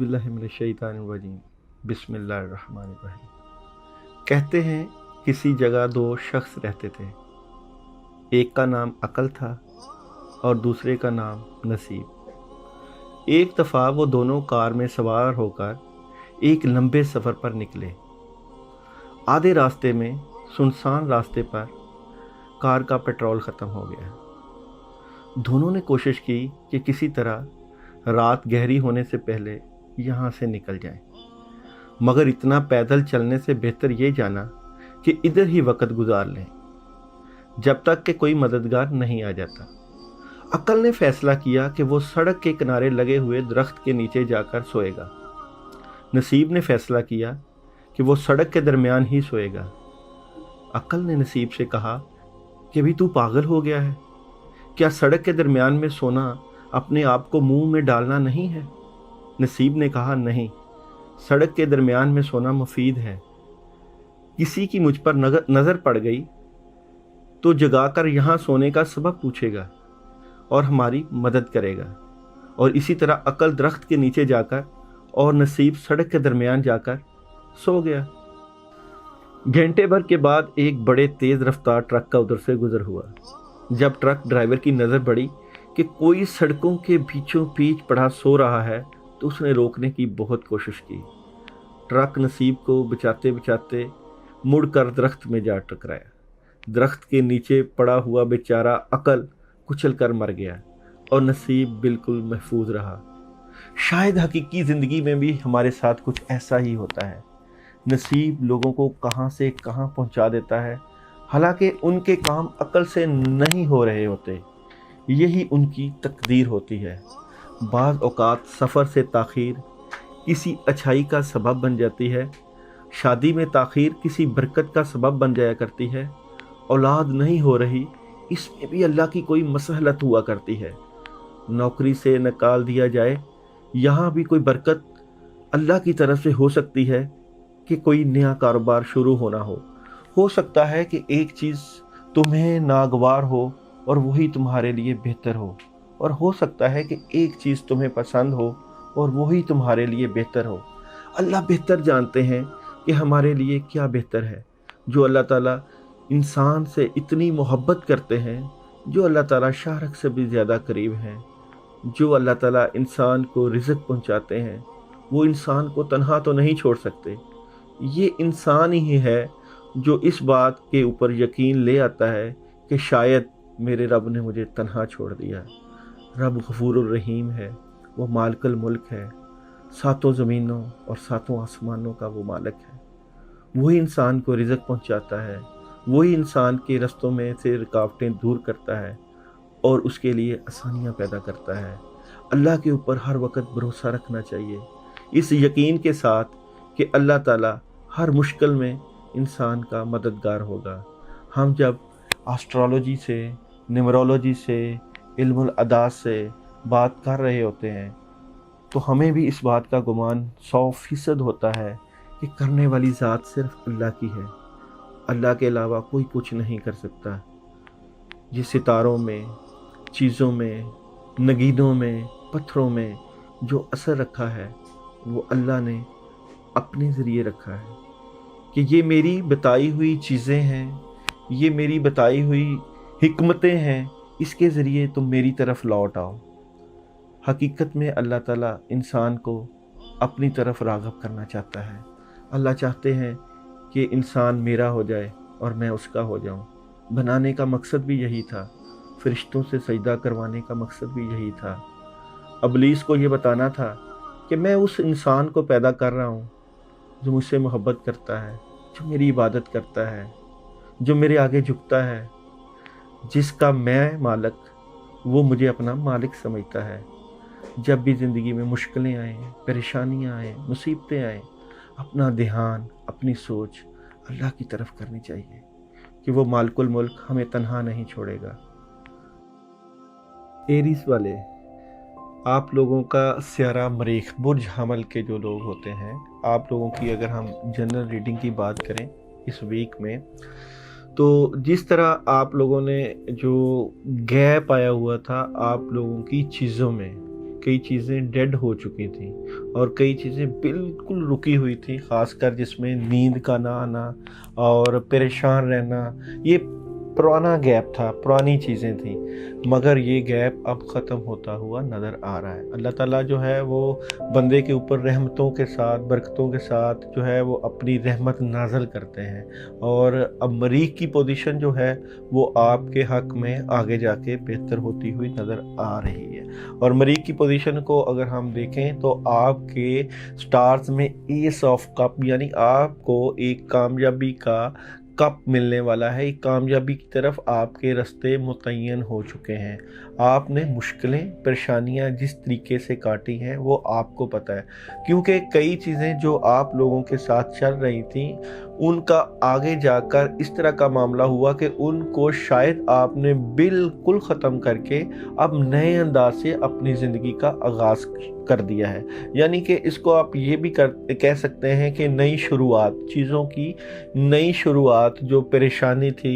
औज़ुबिल्लाहि मिनश्शैतानिर्रजीम बिस्मिल्लाहिर्रहमानिर्रहीम। कहते हैं किसी जगह दो शख्स रहते थे, एक का नाम अकल था और दूसरे का नाम नसीब। एक दफ़ा वो दोनों कार में सवार होकर एक लंबे सफ़र पर निकले। आधे रास्ते में सुनसान रास्ते पर कार का पेट्रोल ख़त्म हो गया। दोनों ने कोशिश की कि किसी तरह रात गहरी होने से पहले यहाँ से निकल जाएं, मगर इतना पैदल चलने से बेहतर ये जाना कि इधर ही वक्त गुजार लें जब तक कि कोई मददगार नहीं आ जाता। अकल ने फैसला किया कि वो सड़क के किनारे लगे हुए दरख्त के नीचे जाकर सोएगा। नसीब ने फैसला किया कि वो सड़क के दरमियान ही सोएगा। अकल ने नसीब से कहा कि अभी तू पागल हो गया है, क्या सड़क के दरमियान में सोना अपने आप को मुंह में डालना नहीं है? नसीब ने कहा नहीं, सड़क के दरमियान में सोना मुफीद है। किसी की मुझ पर नज़र पड़ गई तो जगाकर यहाँ सोने का सबब पूछेगा और हमारी मदद करेगा। और इसी तरह अकल दरख्त के नीचे जाकर और नसीब सड़क के दरमियान जाकर सो गया। घंटे भर के बाद एक बड़े तेज़ रफ्तार ट्रक का उधर से गुजर हुआ। जब ट्रक ड्राइवर की नज़र पड़ी कि कोई सड़कों के बीचों बीच पड़ा सो रहा है तो उसने रोकने की बहुत कोशिश की। ट्रक नसीब को बचाते बचाते मुड़कर दरख्त में जा टकराया। दरख्त के नीचे पड़ा हुआ बेचारा अकल कुचल कर मर गया और नसीब बिल्कुल महफूज रहा। शायद हकीकी ज़िंदगी में भी हमारे साथ कुछ ऐसा ही होता है। नसीब लोगों को कहाँ से कहाँ पहुँचा देता है, हालांकि उनके काम अकल से नहीं हो रहे होते, यही उनकी तकदीर होती है। बाज़ औक़ात सफ़र से ताख़ीर किसी अच्छाई का सबब बन जाती है। शादी में ताख़ीर किसी बरकत का सबब बन जाया करती है। औलाद नहीं हो रही, इसमें भी अल्लाह की कोई मसलहत हुआ करती है। नौकरी से निकाल दिया जाए, यहाँ भी कोई बरकत अल्लाह की तरफ से हो सकती है कि कोई नया कारोबार शुरू होना हो सकता है कि एक चीज़ तुम्हें नागवार हो और वही तुम्हारे लिए बेहतर हो सकता है कि एक चीज़ तुम्हें पसंद हो और वही तुम्हारे लिए बेहतर हो। अल्लाह बेहतर जानते हैं कि हमारे लिए क्या बेहतर है। जो अल्लाह ताला इंसान से इतनी मोहब्बत करते हैं, जो अल्लाह ताला शारक से भी ज़्यादा करीब हैं, जो अल्लाह ताला इंसान को रिज़्क़ पहुंचाते हैं, वो इंसान को तन्हा तो नहीं छोड़ सकते। ये इंसान ही है जो इस बात के ऊपर यकीन ले आता है कि शायद मेरे रब ने मुझे तन्हा छोड़ दिया। रब गफूरुर रहीम है, वो मालिकुल मुल्क है, सातों ज़मीनों और सातों आसमानों का वो मालिक है। वही इंसान को रिज़्क़ पहुंचाता है, वही इंसान के रस्तों में से रुकावटें दूर करता है और उसके लिए आसानियां पैदा करता है। अल्लाह के ऊपर हर वक्त भरोसा रखना चाहिए, इस यकीन के साथ कि अल्लाह ताला हर मुश्किल में इंसान का मददगार होगा। हम जब एस्ट्रोलॉजी से, न्यूमरोलॉजी से, इल्मुल अदा से बात कर रहे होते हैं तो हमें भी इस बात का गुमान 100% होता है कि करने वाली ज़ात सिर्फ अल्लाह की है। अल्लाह के अलावा कोई कुछ नहीं कर सकता। ये सितारों में, चीज़ों में, नगीनों में, पत्थरों में जो असर रखा है वो अल्लाह ने अपने ज़रिए रखा है कि ये मेरी बताई हुई चीज़ें हैं, ये मेरी बताई हुई हिकमतें हैं, इसके ज़रिए तुम मेरी तरफ लौट आओ। हकीकत में अल्लाह ताला इंसान को अपनी तरफ राग़िब करना चाहता है। अल्लाह चाहते हैं कि इंसान मेरा हो जाए और मैं उसका हो जाऊं। बनाने का मकसद भी यही था, फ़रिश्तों से सजदा करवाने का मकसद भी यही था। इब्लीस को ये बताना था कि मैं उस इंसान को पैदा कर रहा हूँ जो मुझसे मोहब्बत करता है, जो मेरी इबादत करता है, जो मेरे आगे झुकता है, जिसका मैं मालिक वो मुझे अपना मालिक समझता है। जब भी ज़िंदगी में मुश्किलें आएँ, परेशानियाँ आएँ, मुसीबतें आएँ, अपना ध्यान, अपनी सोच अल्लाह की तरफ करनी चाहिए कि वो मालिकुल मुल्क हमें तन्हा नहीं छोड़ेगा। एरीज वाले, आप लोगों का स्यारा मरीख, बुर्ज हमल के जो लोग होते हैं, आप लोगों की अगर हम जनरल रीडिंग की बात करें इस वीक में, तो जिस तरह आप लोगों ने जो गैप आया हुआ था आप लोगों की चीज़ों में, कई चीज़ें डेड हो चुकी थी और कई चीज़ें बिल्कुल रुकी हुई थी, ख़ासकर जिसमें नींद का ना आना और परेशान रहना। ये पुराना गैप था, पुरानी चीज़ें थी, मगर ये गैप अब ख़त्म होता हुआ नज़र आ रहा है। अल्लाह ताला जो है वो बंदे के ऊपर रहमतों के साथ, बरकतों के साथ जो है वो अपनी रहमत नाज़िल करते हैं, और अब मरीख की पोजीशन जो है वो आपके हक़ में आगे जाके बेहतर होती हुई नज़र आ रही है। और मरीख की पोजीशन को अगर हम देखें तो आपके स्टार्स में एस ऑफ कप, यानी आपको एक कामयाबी का कप मिलने वाला है। एक कामयाबी की तरफ आपके रास्ते मुतय्यन हो चुके हैं। आपने मुश्किलें, परेशानियां जिस तरीके से काटी हैं वो आपको पता है, क्योंकि कई चीज़ें जो आप लोगों के साथ चल रही थी उनका आगे जाकर इस तरह का मामला हुआ कि उनको शायद आपने बिल्कुल ख़त्म करके अब नए अंदाज से अपनी ज़िंदगी का आगाज़ कर दिया है। यानी कि इसको आप ये भी कह सकते हैं कि नई शुरुआत, चीज़ों की नई शुरुआत। जो परेशानी थी,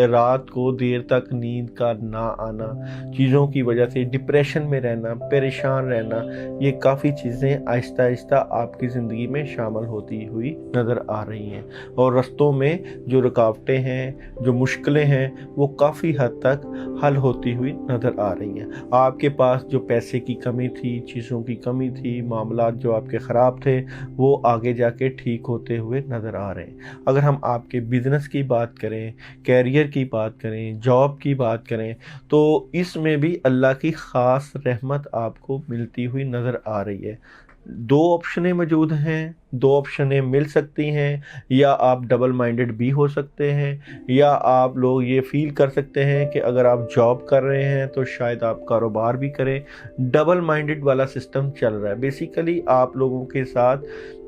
रात को देर तक नींद का ना आना, चीज़ों की वजह से डिप्रेशन में रहना, परेशान रहना, ये काफ़ी चीज़ें आहिस्ता आहिस्ता आपकी ज़िंदगी में शामिल होती हुई नज़र आ रही हैं। और रास्तों में जो रुकावटें हैं, जो मुश्किलें हैं, वो काफ़ी हद तक हल होती हुई नज़र आ रही हैं। आपके पास जो पैसे की कमी थी, चीज़ों की कमी थी, मामलात जो आपके ख़राब थे, वो आगे जाके ठीक होते हुए नज़र आ रहे हैं। अगर हम आपके बिज़नेस की बात करें, कैरियर की बात करें, जॉब की बात करें, तो इसमें भी अल्लाह की ख़ास रहमत आपको मिलती हुई नज़र आ रही है। दो ऑप्शनें मौजूद हैं, दो ऑप्शनें मिल सकती हैं। या आप डबल माइंडेड भी हो सकते हैं, या आप लोग ये फील कर सकते हैं कि अगर आप जॉब कर रहे हैं तो शायद आप कारोबार भी करें। डबल माइंडेड वाला सिस्टम चल रहा है। बेसिकली आप लोगों के साथ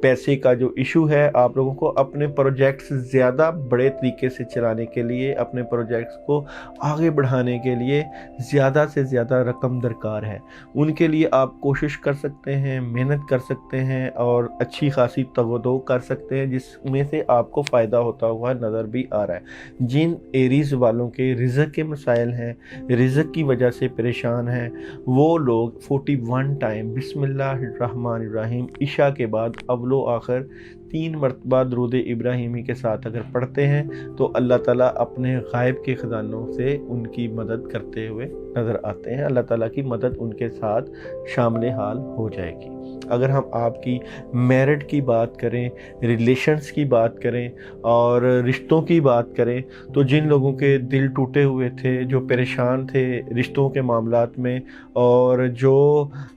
पैसे का जो इशू है, आप लोगों को अपने प्रोजेक्ट्स ज़्यादा बड़े तरीके से चलाने के लिए, अपने प्रोजेक्ट्स को आगे बढ़ाने के लिए ज़्यादा से ज़्यादा रकम दरकार है। उनके लिए आप कोशिश कर सकते हैं, मेहनत कर सकते हैं और अच्छी खासी तगदो कर सकते हैं, जिसमें से आपको फ़ायदा होता हुआ नज़र भी आ रहा है। जिन एरीज़ वालों के रिज़्क़ के मसाइल हैं, रिज़्क़ की वजह से परेशान हैं, वो लोग 41 टाइम बिस्मिल्लाहिर्रहमानिर्रहीम इशा के बाद अव्वलो आखिर 3 मरतबा दुरूद इब्राहिमी के साथ अगर पढ़ते हैं तो अल्लाह ताला अपने गायब के ख़जानों से उनकी मदद करते हुए नज़र आते हैं। अल्लाह ताला की मदद उनके साथ शामिल हाल हो जाएगी। अगर हम आपकी मैरिड की बात करें, रिलेशंस की बात करें और रिश्तों की बात करें, तो जिन लोगों के दिल टूटे हुए थे, जो परेशान थे रिश्तों के मामलात में, और जो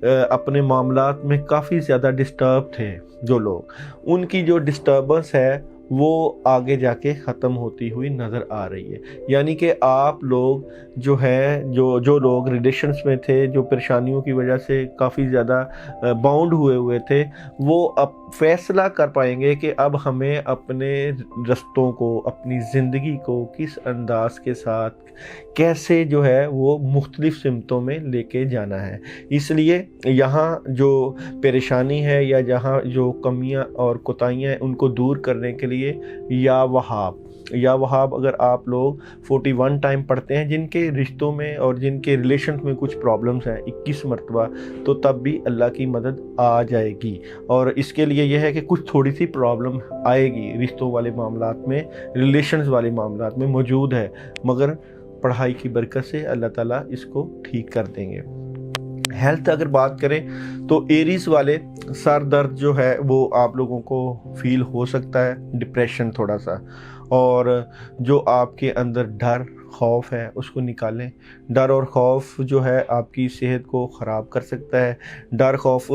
अपने मामलात में काफ़ी ज़्यादा डिस्टर्ब थे, जो लोग, उनकी जो डिस्टर्बेंस है वो आगे जाके ख़त्म होती हुई नज़र आ रही है। यानी कि आप लोग जो है, जो लोग रिलेशंस में थे, जो परेशानियों की वजह से काफ़ी ज़्यादा बाउंड हुए थे, वो अब फैसला कर पाएंगे कि अब हमें अपने रस्तों को, अपनी ज़िंदगी को किस अंदाज के साथ कैसे जो है वो मुख्तलिफ सिमतों में लेके जाना है। इसलिए यहाँ जो परेशानी है या जहाँ जो कमियाँ और कोताहियाँ हैं, उनको दूर करने के लिए या वहाब अगर आप लोग 41 टाइम पढ़ते हैं, जिनके रिश्तों में और जिनके रिलेशन में कुछ प्रॉब्लम्स हैं 21 मरतबा, तो तब भी अल्लाह की मदद आ जाएगी। और इसके लिए यह है कि कुछ थोड़ी सी प्रॉब्लम आएगी, रिश्तों वाले मामलात में, रिलेशंस वाले मामलात में मौजूद है, मगर पढ़ाई की बरकत से अल्लाह ताला इसको ठीक कर देंगे। हेल्थ अगर बात करें तो एरीज वाले सर दर्द जो है वो आप लोगों को फील हो सकता है, डिप्रेशन थोड़ा सा, और जो आपके अंदर डर खौफ है उसको निकालें। डर और खौफ जो है आपकी सेहत को ख़राब कर सकता है। डर खौफ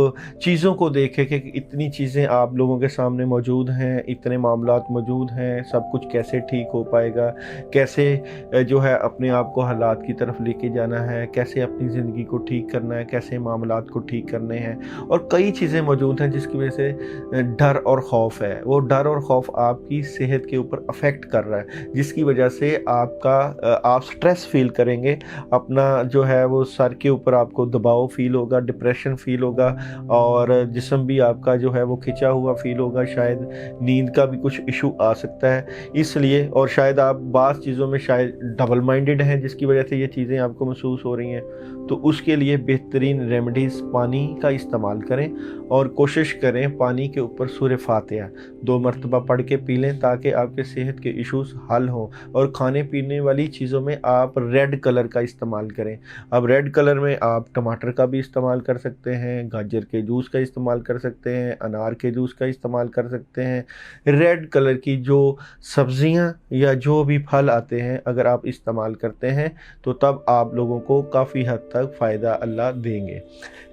चीज़ों को देखें कि इतनी चीज़ें आप लोगों के सामने मौजूद हैं, इतने मामलात मौजूद हैं, सब कुछ कैसे ठीक हो पाएगा, कैसे जो है अपने आप को हालात की तरफ लेके जाना है, कैसे अपनी ज़िंदगी को ठीक करना है, कैसे मामलात को ठीक करने हैं, और कई चीज़ें मौजूद हैं जिसकी वजह से डर और खौफ है। वो डर और खौफ आपकी सेहत के ऊपर अफेक्ट कर रहा है, जिसकी वजह से आपका आप स्ट्रेस फील करेंगे, अपना जो है वो सर के ऊपर आपको दबाव फील होगा, डिप्रेशन फील होगा, और जिस्म भी आपका जो है वो खिंचा हुआ फील होगा, शायद नींद का भी कुछ इशू आ सकता है। इसलिए, और शायद आप बाज़ चीज़ों में शायद डबल माइंडेड हैं जिसकी वजह से ये चीज़ें आपको महसूस हो रही हैं, तो उसके लिए बेहतरीन रेमेडीज़ पानी का इस्तेमाल करें, और कोशिश करें पानी के ऊपर सूरह फातिहा 2 मरतबा पढ़ के पी लें ताकि आपके सेहत के इश्यूज़ हल हों। और खाने पीने वाली चीज़ों में आप रेड कलर का इस्तेमाल करें। अब रेड कलर में आप टमाटर का भी इस्तेमाल कर सकते हैं, गाजर के जूस का इस्तेमाल कर सकते हैं, अनार के जूस का इस्तेमाल कर सकते हैं। रेड कलर की जो सब्ज़ियाँ या जो भी फल आते हैं अगर आप इस्तेमाल करते हैं तो तब आप लोगों को काफ़ी हद तक फ़ायदा अल्लाह देंगे।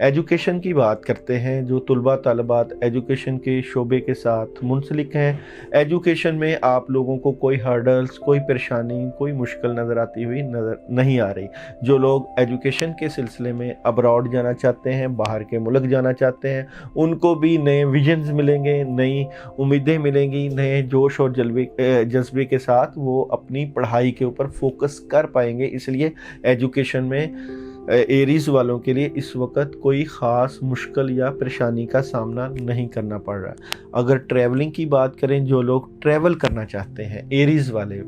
एजुकेशन की बात करते हैं, जो तुलबा तलबात एजुकेशन के शोबे के साथ मुंसलिक हैं, एजुकेशन में आप लोगों को कोई हर्डल्स, कोई परेशानी, कोई मुश्किल नज़र आती हुई नज़र नहीं आ रही। जो लोग एजुकेशन के सिलसिले में अब्रॉड जाना चाहते हैं, बाहर के मुल्क जाना चाहते हैं, उनको भी नए विजन्स मिलेंगे, नई उम्मीदें मिलेंगी, नए जोश और जज्बे के साथ वो अपनी पढ़ाई के ऊपर फोकस कर पाएंगे। इसलिए एजुकेशन में एरीज़ वालों के लिए इस वक्त कोई ख़ास मुश्किल या परेशानी का सामना नहीं करना पड़ रहा। अगर ट्रैवलिंग की बात करें, जो लोग ट्रैवल करना चाहते हैं, एरीज़ वाले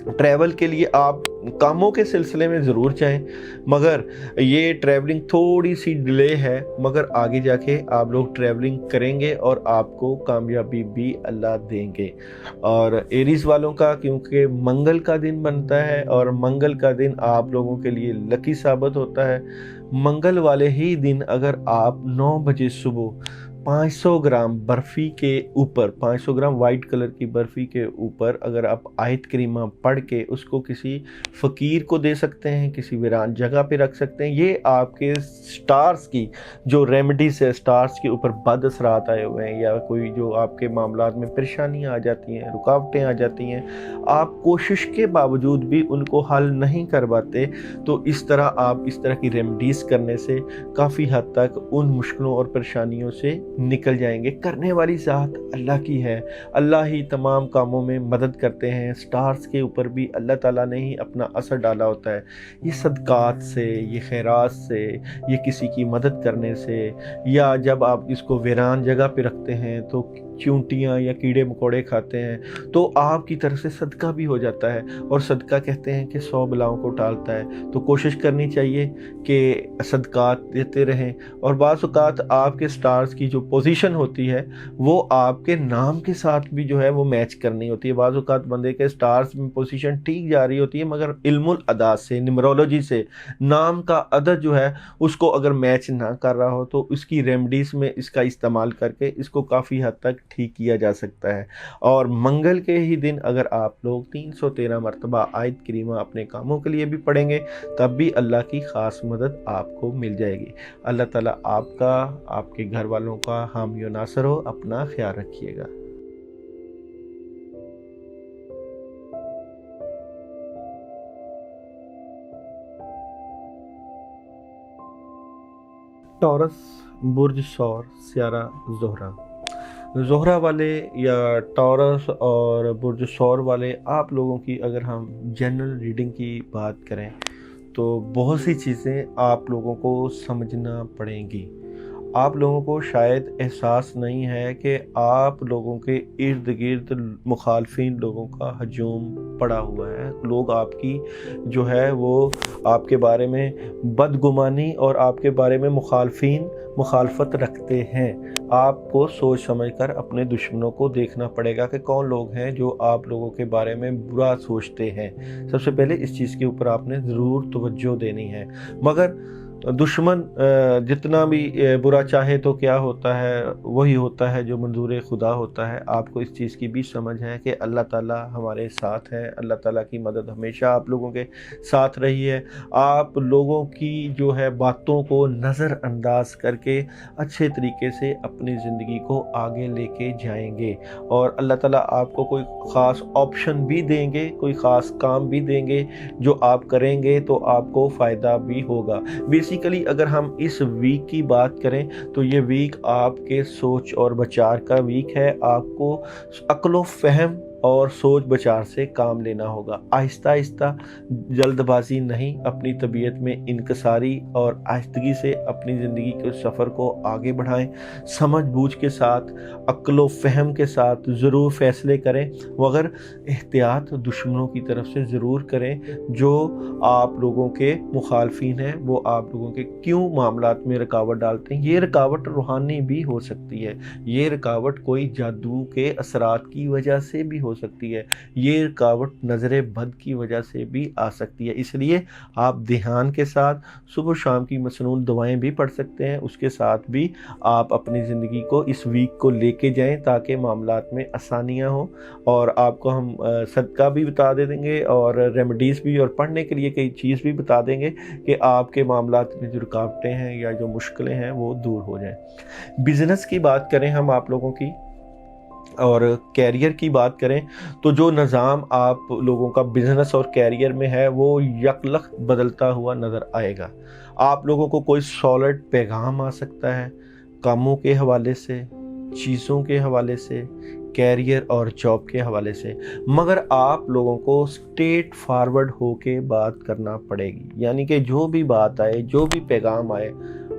ट्रैवल के लिए आप कामों के सिलसिले में ज़रूर चाहें, मगर ये ट्रैवलिंग थोड़ी सी डिले है, मगर आगे जाके आप लोग ट्रैवलिंग करेंगे और आपको कामयाबी भी अल्लाह देंगे। और एरीज़ वालों का क्योंकि मंगल का दिन बनता है और मंगल का दिन आप लोगों के लिए लकी साबित होता है, मंगल वाले ही दिन अगर आप 9 बजे सुबह 500 ग्राम बर्फ़ी के ऊपर, 500 ग्राम वाइट कलर की बर्फ़ी के ऊपर अगर आप आयत करीमा पढ़ के उसको किसी फ़कीर को दे सकते हैं, किसी वीरान जगह पे रख सकते हैं। ये आपके स्टार्स की जो रेमेडीज़ है, स्टार्स के ऊपर बद असरात आए हुए हैं या कोई जो आपके मामलात में परेशानियाँ आ जाती हैं, रुकावटें आ जाती हैं, आप कोशिश के बावजूद भी उनको हल नहीं कर पाते, तो इस तरह आप इस तरह की रेमेडीज़ करने से काफ़ी हद तक उन मुश्किलों और परेशानियों से निकल जाएंगे। करने वाली ज़ात अल्लाह की है, अल्लाह ही तमाम कामों में मदद करते हैं। स्टार्स के ऊपर भी अल्लाह ताला ने ही अपना असर डाला होता है। ये सदकात से, ये खैरात से, ये किसी की मदद करने से, या जब आप इसको वीरान जगह पे रखते हैं तो चूंटियाँ या कीड़े मकोड़े खाते हैं तो आपकी तरफ से सदका भी हो जाता है। और सदका कहते हैं कि 100 बलाओं को टालता है, तो कोशिश करनी चाहिए कि सदकात देते रहें। और बाज़ औक़ात आपके स्टार्स की जो पोजीशन होती है वो आपके नाम के साथ भी जो है वो मैच करनी होती है। बाज़ औक़ात बंदे के स्टार्स में पोजीशन ठीक जा रही होती है, मगर इल्मुल अदा से, न्यूमरोलॉजी से नाम का अदद जो है उसको अगर मैच ना कर रहा हो तो उसकी रेमेडीज़ में इसका इस्तेमाल करके इसको काफ़ी हद तक ठीक किया जा सकता है। और मंगल के ही दिन अगर आप लोग 313 मरतबा आयत करीमा अपने कामों के लिए भी पढ़ेंगे तब भी अल्लाह की ख़ास मदद आपको मिल जाएगी। अल्लाह ताला आपका, आपके घर वालों का हामी व नासर हो। अपना ख्याल रखिएगा। टॉरस, बुर्ज सौर, सियारा ज़ोहरा। ज़ोहरा वाले या टॉरस और बुर्ज सौर वाले आप लोगों की अगर हम जनरल रीडिंग की बात करें तो बहुत सी चीज़ें आप लोगों को समझना पड़ेंगी। आप लोगों को शायद एहसास नहीं है कि आप लोगों के इर्द गिर्द मुखालफिन लोगों का हजूम पड़ा हुआ है। लोग आपकी जो है वो आपके बारे में बदगुमानी और आपके बारे में मुखालफत रखते हैं। आपको सोच समझकर अपने दुश्मनों को देखना पड़ेगा कि कौन लोग हैं जो आप लोगों के बारे में बुरा सोचते हैं। सबसे पहले इस चीज़ के ऊपर आपने ज़रूर तवज्जो देनी है। मगर दुश्मन जितना भी बुरा चाहे तो क्या होता है, वही होता है जो मंजूर खुदा होता है। आपको इस चीज़ की भी समझ है कि अल्लाह ताला हमारे साथ है, अल्लाह ताला की मदद हमेशा आप लोगों के साथ रही है। आप लोगों की जो है बातों को नज़रअंदाज करके अच्छे तरीके से अपनी ज़िंदगी को आगे लेके जाएंगे और अल्लाह ताला आपको कोई ख़ास ऑप्शन भी देंगे, कोई ख़ास काम भी देंगे जो आप करेंगे तो आपको फ़ायदा भी होगा। बेसिकली अगर हम इस वीक की बात करें तो ये वीक आपके सोच और विचार का वीक है। आपको अक्ल व फहम اور سوچ بچار سے کام لینا ہوگا۔ آہستہ آہستہ، جلد بازی نہیں، اپنی طبیعت میں انکساری اور آہستگی سے اپنی زندگی کے سفر کو آگے بڑھائیں۔ سمجھ بوجھ کے ساتھ، عقل و فہم کے ساتھ ضرور فیصلے کریں، مگر احتیاط دشمنوں کی طرف سے ضرور کریں جو آپ لوگوں کے مخالفین ہیں، وہ آپ لوگوں کے کیوں معاملات میں رکاوٹ ڈالتے ہیں۔ یہ رکاوٹ روحانی بھی ہو سکتی ہے، یہ رکاوٹ کوئی جادو کے اثرات کی وجہ سے بھی ہو سکتی ہے، یہ رکاوٹ نظر بد کی وجہ سے بھی آ سکتی ہے۔ اس لیے آپ دھیان کے ساتھ صبح و شام کی مسنون دعائیں بھی پڑھ سکتے ہیں، اس کے ساتھ بھی آپ اپنی زندگی کو اس ویک کو لے کے جائیں تاکہ معاملات میں آسانیاں ہوں، اور آپ کو ہم صدقہ بھی بتا دیں گے اور ریمیڈیز بھی اور پڑھنے کے لیے کئی چیز بھی بتا دیں گے کہ آپ کے معاملات میں جو رکاوٹیں ہیں یا جو مشکلیں ہیں وہ دور ہو جائیں۔ بزنس کی بات کریں ہم آپ لوگوں کی اور کیریئر کی بات کریں تو جو نظام آپ لوگوں کا بزنس اور کیریئر میں ہے وہ یکلخت بدلتا ہوا نظر آئے گا۔ آپ لوگوں کو کوئی سالڈ پیغام آ سکتا ہے کاموں کے حوالے سے، چیزوں کے حوالے سے، کیریئر اور جاب کے حوالے سے، مگر آپ لوگوں کو اسٹریٹ فارورڈ ہو کے بات کرنا پڑے گی، یعنی کہ جو بھی بات آئے، جو بھی پیغام آئے،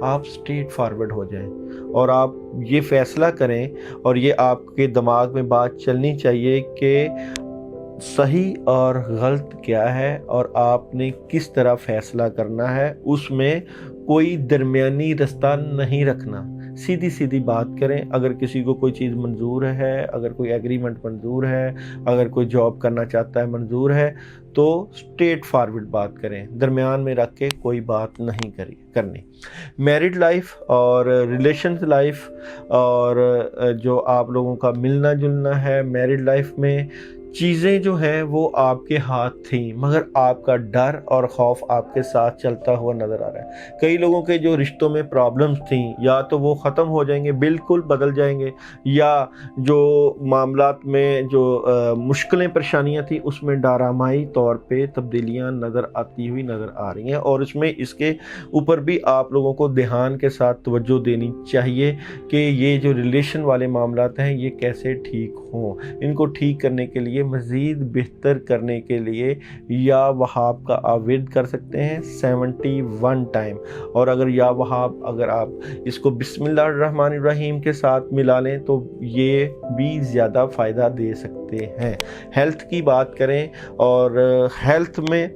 آپ اسٹریٹ فارورڈ ہو جائیں اور آپ یہ فیصلہ کریں اور یہ آپ کے دماغ میں بات چلنی چاہیے کہ صحیح اور غلط کیا ہے اور آپ نے کس طرح فیصلہ کرنا ہے، اس میں کوئی درمیانی رستہ نہیں رکھنا۔ سیدھی سیدھی بات کریں، اگر کسی کو کوئی چیز منظور ہے، اگر کوئی ایگریمنٹ منظور ہے، اگر کوئی جاب کرنا چاہتا ہے منظور ہے، تو اسٹریٹ فارورڈ بات کریں، درمیان میں رکھ کے کوئی بات نہیں کرنی۔ میرڈ لائف اور ریلیشنز لائف اور جو آپ لوگوں کا ملنا جلنا ہے میرڈ لائف میں، چیزیں جو ہیں وہ آپ کے ہاتھ تھیں مگر آپ کا ڈر اور خوف آپ کے ساتھ چلتا ہوا نظر آ رہا ہے۔ کئی لوگوں کے جو رشتوں میں پرابلمز تھیں یا تو وہ ختم ہو جائیں گے، بالکل بدل جائیں گے، یا جو معاملات میں جو مشکلیں پریشانیاں تھیں اس میں ڈرامائی طور پہ تبدیلیاں نظر آتی ہوئی نظر آ رہی ہیں، اور اس کے اوپر بھی آپ لوگوں کو دھیان کے ساتھ توجہ دینی چاہیے کہ یہ جو ریلیشن والے معاملات ہیں یہ کیسے ٹھیک ہوں۔ ان کو ٹھیک کرنے کے لیے، مزید بہتر کرنے کے لیے یا وہاب کا آپ ورد کر سکتے ہیں 71 ٹائم، اور اگر آپ اس کو بسم اللہ الرحمن الرحیم کے ساتھ ملا لیں تو یہ بھی زیادہ فائدہ دے سکتے ہیں۔ ہیلتھ کی بات کریں اور ہیلتھ میں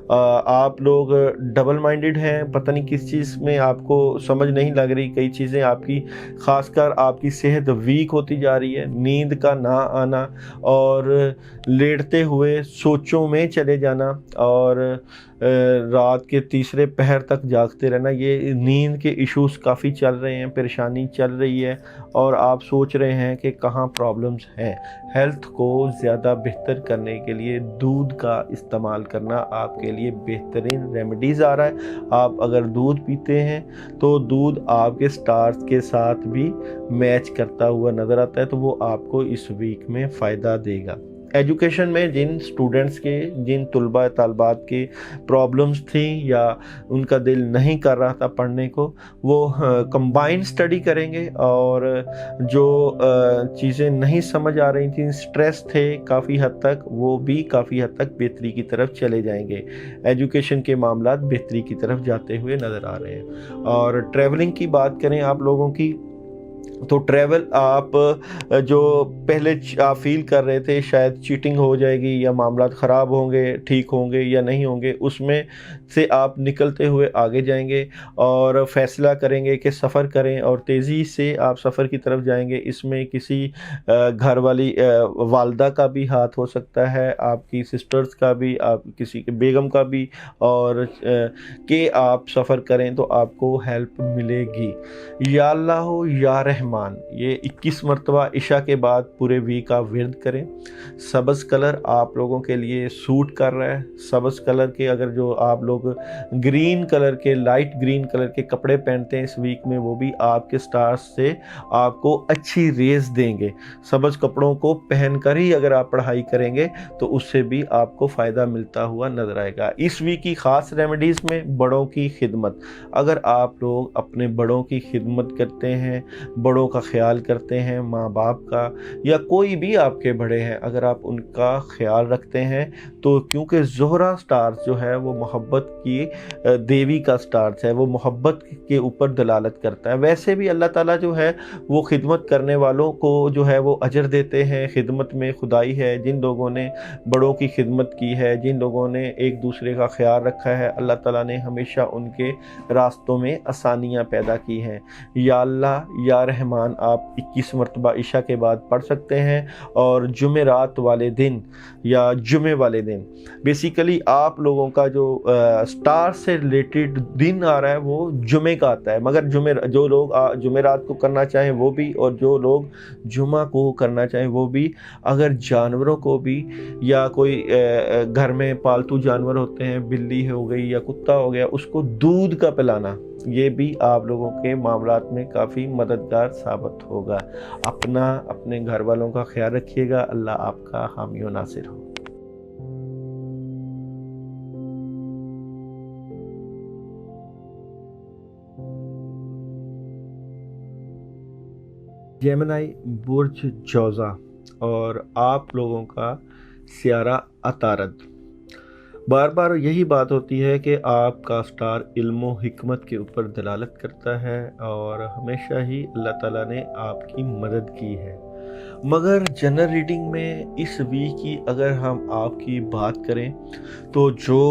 آپ لوگ ڈبل مائنڈڈ ہیں، پتہ نہیں کس چیز میں آپ کو سمجھ نہیں لگ رہی، کئی چیزیں آپ کی، خاص کر آپ کی صحت ویک ہوتی جا رہی ہے، نیند کا نہ آنا اور لیٹتے ہوئے سوچوں میں چلے جانا اور رات کے تیسرے پہر تک جاگتے رہنا، یہ نیند کے ایشوز کافی چل رہے ہیں، پریشانی چل رہی ہے اور آپ سوچ رہے ہیں کہ کہاں پرابلمز ہیں۔ ہیلتھ کو زیادہ بہتر کرنے کے لیے دودھ کا استعمال کرنا آپ کے لیے بہترین ریمیڈیز آ رہا ہے۔ آپ اگر دودھ پیتے ہیں تو دودھ آپ کے سٹارز کے ساتھ بھی میچ کرتا ہوا نظر آتا ہے، تو وہ آپ کو اس ویک میں فائدہ دے گا۔ ایجوکیشن میں جن سٹوڈنٹس کے، جن طلباء طالبات کے پرابلمز تھیں یا ان کا دل نہیں کر رہا تھا پڑھنے کو، وہ کمبائن سٹڈی کریں گے اور جو چیزیں نہیں سمجھ آ رہی تھیں، سٹریس تھے کافی حد تک، وہ بھی کافی حد تک بہتری کی طرف چلے جائیں گے۔ ایجوکیشن کے معاملات بہتری کی طرف جاتے ہوئے نظر آ رہے ہیں۔ اور ٹریولنگ کی بات کریں آپ لوگوں کی تو ٹریول آپ جو پہلے آپ فیل کر رہے تھے شاید چیٹنگ ہو جائے گی یا معاملات خراب ہوں گے، ٹھیک ہوں گے یا نہیں ہوں گے، اس میں سے آپ نکلتے ہوئے آگے جائیں گے اور فیصلہ کریں گے کہ سفر کریں اور تیزی سے آپ سفر کی طرف جائیں گے۔ اس میں کسی گھر والی والدہ کا بھی ہاتھ ہو سکتا ہے، آپ کی سسٹرز کا بھی، آپ کسی کے بیگم کا بھی، اور کہ آپ سفر کریں تو آپ کو ہیلپ ملے گی۔ یا اللہ ہو یا رحمان، یہ 21 مرتبہ عشاء کے بعد پورے ویک کا ورد کریں۔ سبز کلر آپ لوگوں کے لیے سوٹ کر رہا ہے۔ سبز کلر کے اگر جو آپ لوگ گرین کلر کے، لائٹ گرین کلر کے کپڑے پہنتے ہیں اس ویک میں، وہ بھی آپ کے سٹارز سے آپ کو اچھی ریز دیں گے۔ سبز کپڑوں کو پہن کر ہی اگر آپ پڑھائی کریں گے تو اس سے بھی آپ کو فائدہ ملتا ہوا نظر آئے گا۔ اس ویک کی خاص ریمیڈیز میں بڑوں کی خدمت، اگر آپ لوگ اپنے بڑوں کی خدمت کرتے ہیں، بڑوں بڑوں کا خیال کرتے ہیں، ماں باپ کا یا کوئی بھی آپ کے بڑے ہیں، اگر آپ ان کا خیال رکھتے ہیں تو کیونکہ زہرہ سٹارز جو ہے وہ محبت کی دیوی کا سٹارز ہے، وہ محبت کے اوپر دلالت کرتا ہے۔ ویسے بھی اللہ تعالیٰ جو ہے وہ خدمت کرنے والوں کو جو ہے وہ اجر دیتے ہیں، خدمت میں خدائی ہے۔ جن لوگوں نے بڑوں کی خدمت کی ہے، جن لوگوں نے ایک دوسرے کا خیال رکھا ہے، اللہ تعالیٰ نے ہمیشہ ان کے راستوں میں آسانیاں پیدا کی ہیں۔ یا اللہ یا رحمان آپ 21 مرتبہ عشاء کے بعد پڑھ سکتے ہیں، اور جمعرات والے دن یا جمعے والے دن بیسیکلی آپ لوگوں کا جو سٹار سے ریلیٹڈ دن آ رہا ہے وہ جمعے کا آتا ہے، مگر جو لوگ جمعرات کو کرنا چاہیں وہ بھی، اور جو لوگ جمعہ کو کرنا چاہیں وہ بھی، اگر جانوروں کو بھی یا کوئی گھر میں پالتو جانور ہوتے ہیں، بلی ہو گئی یا کتا ہو گیا، اس کو دودھ کا پلانا، یہ بھی آپ لوگوں کے معاملات میں کافی مددگار ثابت ہوگا۔ اپنے گھر والوں کا خیال رکھیے گا، اللہ آپ کا حامی و ناصر ہو۔ جیمنائی برج جوزا اور آپ لوگوں کا سیارہ عطارد، بار بار یہی بات ہوتی ہے کہ آپ کا سٹار علم و حکمت کے اوپر دلالت کرتا ہے، اور ہمیشہ ہی اللہ تعالیٰ نے آپ کی مدد کی ہے۔ مگر جنرل ریڈنگ میں اس ویک کی اگر ہم آپ کی بات کریں تو جو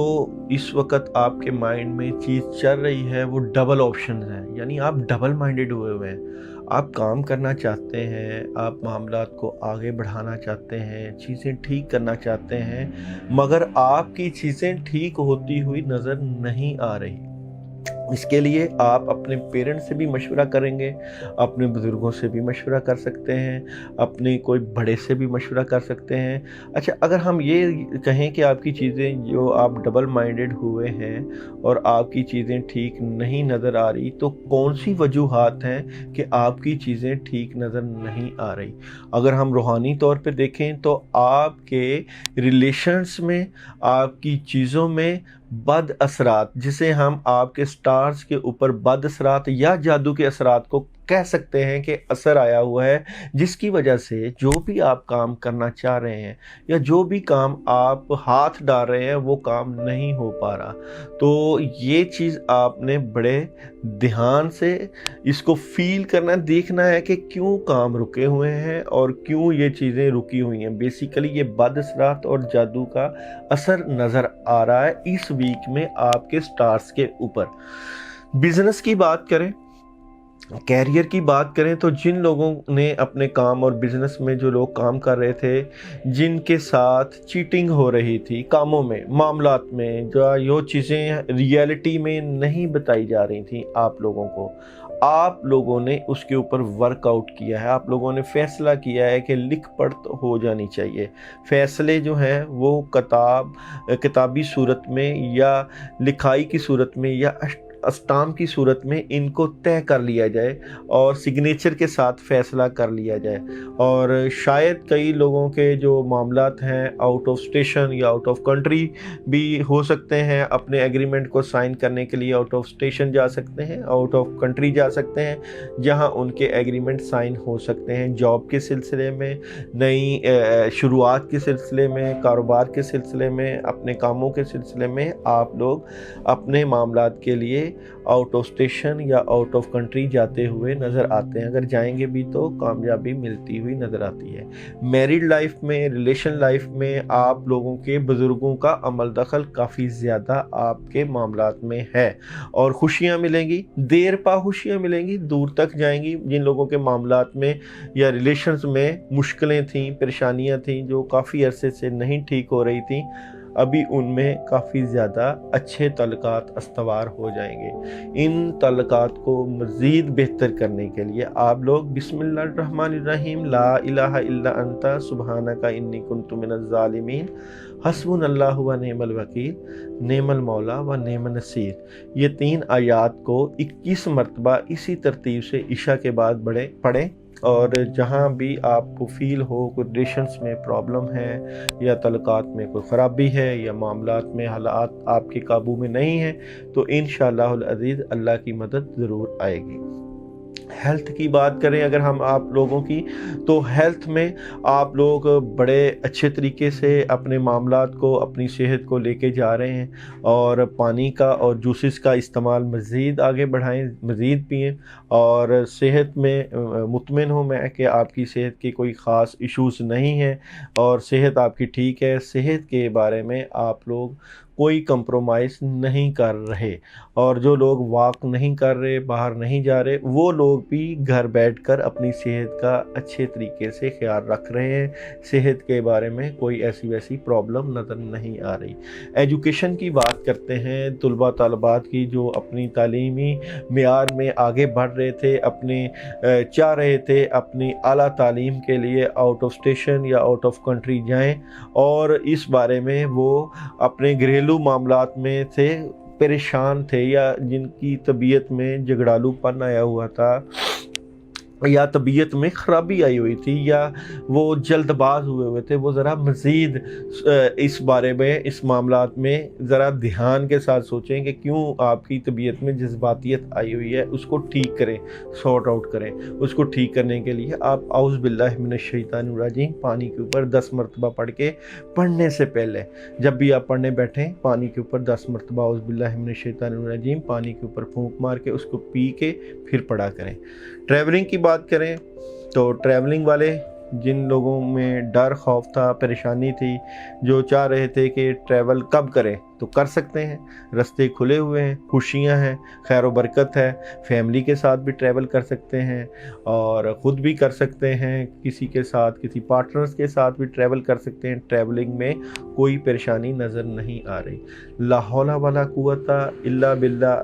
اس وقت آپ کے مائنڈ میں چیز چل رہی ہے وہ ڈبل آپشنز ہیں، یعنی آپ ڈبل مائنڈڈ ہوئے ہیں۔ آپ کام کرنا چاہتے ہیں، آپ معاملات کو آگے بڑھانا چاہتے ہیں، چیزیں ٹھیک کرنا چاہتے ہیں، مگر آپ کی چیزیں ٹھیک ہوتی ہوئی نظر نہیں آ رہی۔ اس کے لیے آپ اپنے پیرنٹ سے بھی مشورہ کریں گے، اپنے بزرگوں سے بھی مشورہ کر سکتے ہیں، اپنے کوئی بڑے سے بھی مشورہ کر سکتے ہیں۔ اچھا، اگر ہم یہ کہیں کہ آپ کی چیزیں جو آپ ڈبل مائنڈڈ ہوئے ہیں اور آپ کی چیزیں ٹھیک نہیں نظر آ رہی، تو کون سی وجوہات ہیں کہ آپ کی چیزیں ٹھیک نظر نہیں آ رہی؟ اگر ہم روحانی طور پہ دیکھیں تو آپ کے ریلیشنز میں، آپ کی چیزوں میں بد اثرات، جسے ہم آپ کے سٹارز کے اوپر بد اثرات یا جادو کے اثرات کو کہہ سکتے ہیں کہ اثر آیا ہوا ہے، جس کی وجہ سے جو بھی آپ کام کرنا چاہ رہے ہیں یا جو بھی کام آپ ہاتھ ڈال رہے ہیں وہ کام نہیں ہو پا رہا۔ تو یہ چیز آپ نے بڑے دھیان سے اس کو فیل کرنا، دیکھنا ہے کہ کیوں کام رکے ہوئے ہیں اور کیوں یہ چیزیں رکی ہوئی ہیں۔ بیسیکلی یہ بد اثرات اور جادو کا اثر نظر آ رہا ہے اس ویک میں آپ کے سٹارز کے اوپر۔ بزنس کی بات کریں، کیریئر کی بات کریں تو جن لوگوں نے اپنے کام اور بزنس میں، جو لوگ کام کر رہے تھے، جن کے ساتھ چیٹنگ ہو رہی تھی کاموں میں، معاملات میں، جو چیزیں ریئلٹی میں نہیں بتائی جا رہی تھیں آپ لوگوں کو، آپ لوگوں نے اس کے اوپر ورک آؤٹ کیا ہے۔ آپ لوگوں نے فیصلہ کیا ہے کہ لکھ پڑھ ہو جانی چاہیے۔ فیصلے جو ہیں وہ کتابی صورت میں یا لکھائی کی صورت میں یا اسٹام کی صورت میں ان کو طے کر لیا جائے اور سگنیچر کے ساتھ فیصلہ کر لیا جائے۔ اور شاید کئی لوگوں کے جو معاملات ہیں آؤٹ آف اسٹیشن یا آؤٹ آف کنٹری بھی ہو سکتے ہیں، اپنے ایگریمنٹ کو سائن کرنے کے لیے آؤٹ آف اسٹیشن جا سکتے ہیں، آؤٹ آف کنٹری جا سکتے ہیں، جہاں ان کے ایگریمنٹ سائن ہو سکتے ہیں۔ جاب کے سلسلے میں، نئی شروعات کے سلسلے میں، کاروبار کے سلسلے میں، اپنے کاموں کے سلسلے میں آپ لوگ اپنے معاملات کے لیے آؤٹ آف اسٹیشن یا آؤٹ آف کنٹری جاتے ہوئے نظر آتے ہیں۔ اگر جائیں گے بھی تو کامیابی ملتی ہوئی نظر آتی ہے۔ میریڈ لائف میں، ریلیشن لائف میں آپ لوگوں کے بزرگوں کا عمل دخل کافی زیادہ آپ کے معاملات میں ہے، اور خوشیاں ملیں گی، دیر پا خوشیاں ملیں گی، دور تک جائیں گی۔ جن لوگوں کے معاملات میں یا ریلیشنز میں مشکلیں تھیں، پریشانیاں تھیں جو کافی عرصے سے نہیں ٹھیک ہو رہی تھیں، ابھی ان میں کافی زیادہ اچھے تعلقات استوار ہو جائیں گے۔ ان تعلقات کو مزید بہتر کرنے کے لیے آپ لوگ بسم اللہ الرحمن الرحیم، لا الہ الا انت سبحانک انی کنت من الظالمین، حسبنا اللہ و نعم الوکیل، نعم المولا و نعم النصیر، یہ 3 آیات کو 21 مرتبہ اسی ترتیب سے عشاء کے بعد پڑھیں۔ اور جہاں بھی آپ کو فیل ہو کوئی ریلیشنز میں پرابلم ہے یا تعلقات میں کوئی خرابی ہے یا معاملات میں حالات آپ کے قابو میں نہیں ہیں، تو انشاءاللہ العزیز اللہ کی مدد ضرور آئے گی۔ हेल्थ की बात करें अगर हम आप लोगों की, तो हेल्थ में आप लोग बड़े अच्छे तरीके से अपने मामलात को, अपनी सेहत को लेके जा रहे हैं, और पानी का और जूसेस का इस्तेमाल मज़ीद आगे बढ़ाएं, मज़ीद पिएं, और सेहत में मुतमिन हूँ मैं कि आपकी सेहत के कोई ख़ास इश्यूज़ नहीं हैं और सेहत आपकी ठीक है। सेहत के बारे में आप लोग कोई कंप्रोमाइज़ नहीं कर रहे, और जो लोग वॉक नहीं कर रहे, बाहर नहीं जा रहे, वो लोग भी घर बैठकर अपनी सेहत का अच्छे तरीके से ख्याल रख रहे हैं। सेहत के बारे में कोई ऐसी वैसी प्रॉब्लम नज़र नहीं आ रही। एजुकेशन की बात करते हैं, तलबा तलबात की जो अपनी तालीमी मेयार में आगे बढ़ रहे थे, चाह रहे थे अपनी आला तालीम के लिए आउट ऑफ स्टेशन या आउट ऑफ कंट्री जाएं, और इस बारे में वो अपने घरेलू मामलात में थे, परेशान थे, या जिनकी तबीयत में झगड़ालूपन आया हुआ था, या तबीयत में ख़राबी आई हुई थी, या वो जल्दबाज हुए थे, वो ज़रा मज़ीद इस बारे में, इस मामलात में ज़रा ध्यान के साथ सोचें कि क्यों आपकी तबीयत में जज्बातियत आई हुई है, उसको ठीक करें, सॉर्ट आउट करें। उसको ठीक करने के लिए आप औज़ु बिल्लाहि मिनश शैतानिर रजीम पानी के ऊपर 10 मरतबा पढ़ के, पढ़ने से पहले जब भी आप पढ़ने बैठें, पानी के ऊपर 10 मरतबा औज़ु बिल्लाहि मिनश शैतानिर रजीम पानी के ऊपर फूंक मार के उसको पी के फिर पढ़ा करें। ट्रैवलिंग की बात करें तो ट्रैवलिंग वाले जिन लोगों में डर, खौफ था, परेशानी थी, जो चाह रहे थे कि ट्रैवल कब करें, तो कर सकते हैं। रास्ते खुले हुए हैं, खुशियां हैं, खैर व बरकत है। फैमिली के साथ भी ट्रैवल कर सकते हैं और ख़ुद भी कर सकते हैं, किसी के साथ, किसी पार्टनर्स के साथ भी ट्रैवल कर सकते हैं। ट्रैवलिंग में कोई परेशानी नज़र नहीं आ रही। ला हौला वला कुव्वता इल्ला बिल्लाह,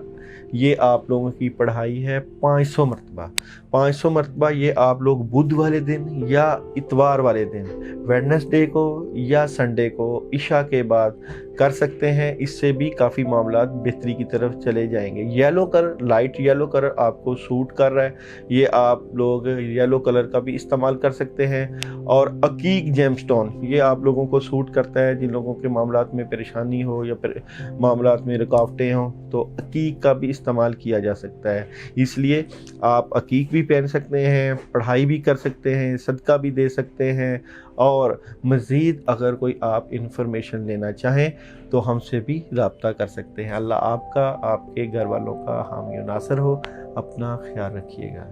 ये आप लोगों की पढ़ाई है 500 मरतबा। 500 मरतबा ये आप लोग बुध वाले दिन या इतवार वाले दिन, वेडनेसडे को या संडे को इशा के बाद कर सकते हैं। इससे भी काफ़ी मामलात बेहतरी की तरफ चले जाएंगे। Yellow colour, light yellow colour आपको सूट कर रहा है, ये आप लोग येलो कलर का भी इस्तेमाल कर सकते हैं। और अकीक जेमस्टोन, ये आप लोगों को सूट करता है, जिन लोगों के मामलात में परेशानी हो या मामलात में रुकावटें हों, तो अकीक का भी इस्तेमाल किया जा सकता है। इसलिए आप अकीक भी पहन सकते हैं, पढ़ाई भी कर सकते हैं, सदका भी दे सकते हैं, और मज़ीद अगर कोई आप इन्फॉर्मेशन लेना चाहें तो हमसे भी रब्ता कर सकते हैं। अल्लाह आपका, आपके घर वालों का हामी व नासर हो। अपना ख्याल रखिएगा।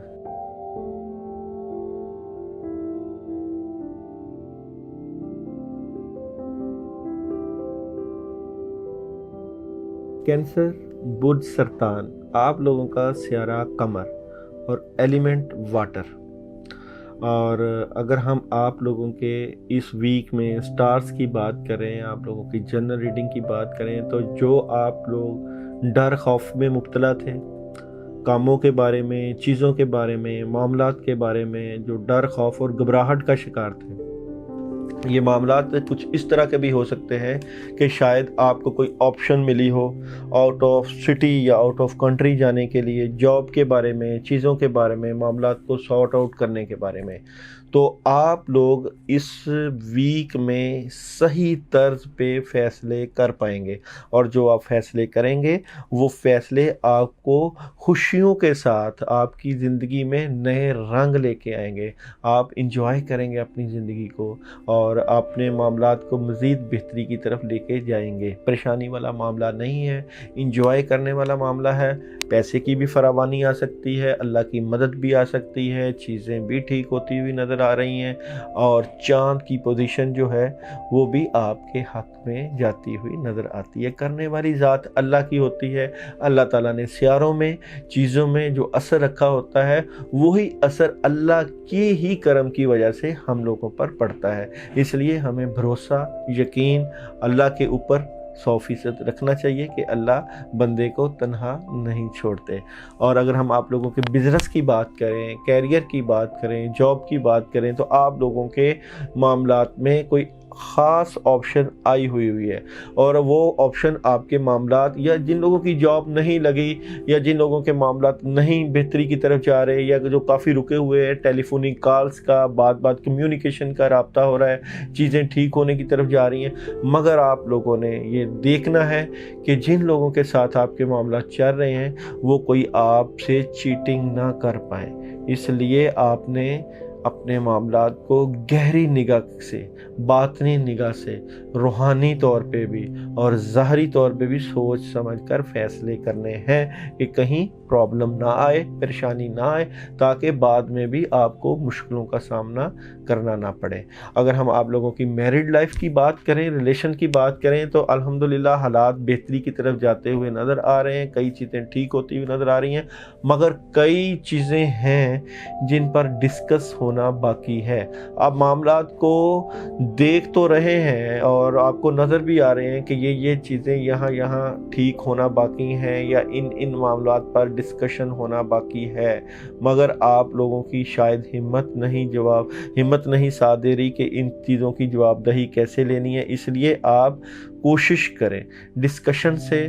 कैंसर, बुध, सरतान, आप लोगों का सियारा कमर और एलिमेंट वाटर। और अगर हम आप लोगों के इस वीक में स्टार्स की बात करें, आप लोगों की जनरल रीडिंग की बात करें, तो जो आप लोग डर खौफ में मुब्तला थे, कामों के बारे में, चीज़ों के बारे में, मामलात के बारे में जो डर खौफ और घबराहट का शिकार थे, ये मामलात कुछ इस तरह के भी हो सकते हैं कि शायद आपको कोई ऑप्शन मिली हो आउट ऑफ सिटी या आउट ऑफ कंट्री जाने के लिए, जॉब के बारे में, चीज़ों के बारे में, मामलात को सॉर्ट आउट करने के बारे में। तो आप लोग इस वीक में सही तर्ज पे फ़ैसले कर पाएंगे, और जो आप फ़ैसले करेंगे वो फ़ैसले आपको खुशियों के साथ आपकी ज़िंदगी में नए रंग लेके आएंगे। आप इंजॉय करेंगे अपनी ज़िंदगी को, और अपने मामलात को मज़ीद बेहतरी की तरफ लेके जाएंगे। परेशानी वाला मामला नहीं है, इंजॉय करने वाला मामला है। पैसे की भी फरावानी आ सकती है, अल्लाह की मदद भी आ सकती है, चीज़ें भी ठीक होती हुई नज़र आ रही हैं, और चाँद की पोजीशन जो है वो भी आपके हक़ में जाती हुई नज़र आती है। करने वाली ज़ात अल्लाह की होती है। अल्लाह ताला ने सियारों में, चीज़ों में जो असर रखा होता है, वही असर अल्लाह के ही करम की वजह से हम लोगों पर पड़ता है। इसलिए हमें भरोसा, यकीन अल्लाह के ऊपर 100% रखना चाहिए कि अल्लाह बंदे को तन्हा नहीं छोड़ते। और अगर हम आप लोगों के बिज़नेस की बात करें, कैरियर की बात करें, जॉब की बात करें, तो आप लोगों के मामलात में कोई ख़ास ऑप्शन आई हुई है, और वो ऑप्शन आपके मामलात, या जिन लोगों की जॉब नहीं लगी, या जिन लोगों के मामलात नहीं बेहतरी की तरफ जा रहे, या जो काफ़ी रुके हुए हैं, टेलीफोनिक कॉल्स का, बात बात कम्युनिकेशन का राब्ता हो रहा है, चीज़ें ठीक होने की तरफ जा रही हैं, मगर आप लोगों ने ये देखना है कि जिन लोगों के साथ आपके मामलात चल रहे हैं वो कोई आपसे चीटिंग ना कर पाए। इसलिए आपने अपने मामलात को गहरी निगाह से, बातनी निगाह से, रूहानी तौर पे भी और ज़ाहरी तौर पे भी सोच समझ कर फ़ैसले करने हैं कि कहीं प्रॉब्लम ना आए, परेशानी ना आए, ताकि बाद में भी आपको मुश्किलों का सामना करना ना पड़े। अगर हम आप लोगों की मैरिड लाइफ की बात करें, रिलेशन की बात करें, तो अल्हम्दुलिल्लाह हालात बेहतरी की तरफ जाते हुए नज़र आ रहे हैं, कई चीज़ें ठीक होती हुई नज़र आ रही हैं, मगर कई चीज़ें हैं जिन पर डिस्कस होना बाकी है। आप मामलात को देख तो रहे हैं और आपको नज़र भी आ रहे हैं कि ये चीज़ें यहाँ ठीक होना बाकी हैं, या इन मामलात पर डिस्कशन होना बाकी है, मगर आप लोगों की शायद हिम्मत नहीं साथ दे रही कि इन चीज़ों की जवाबदेही कैसे लेनी है। इसलिए आप कोशिश करें डिस्कशन से,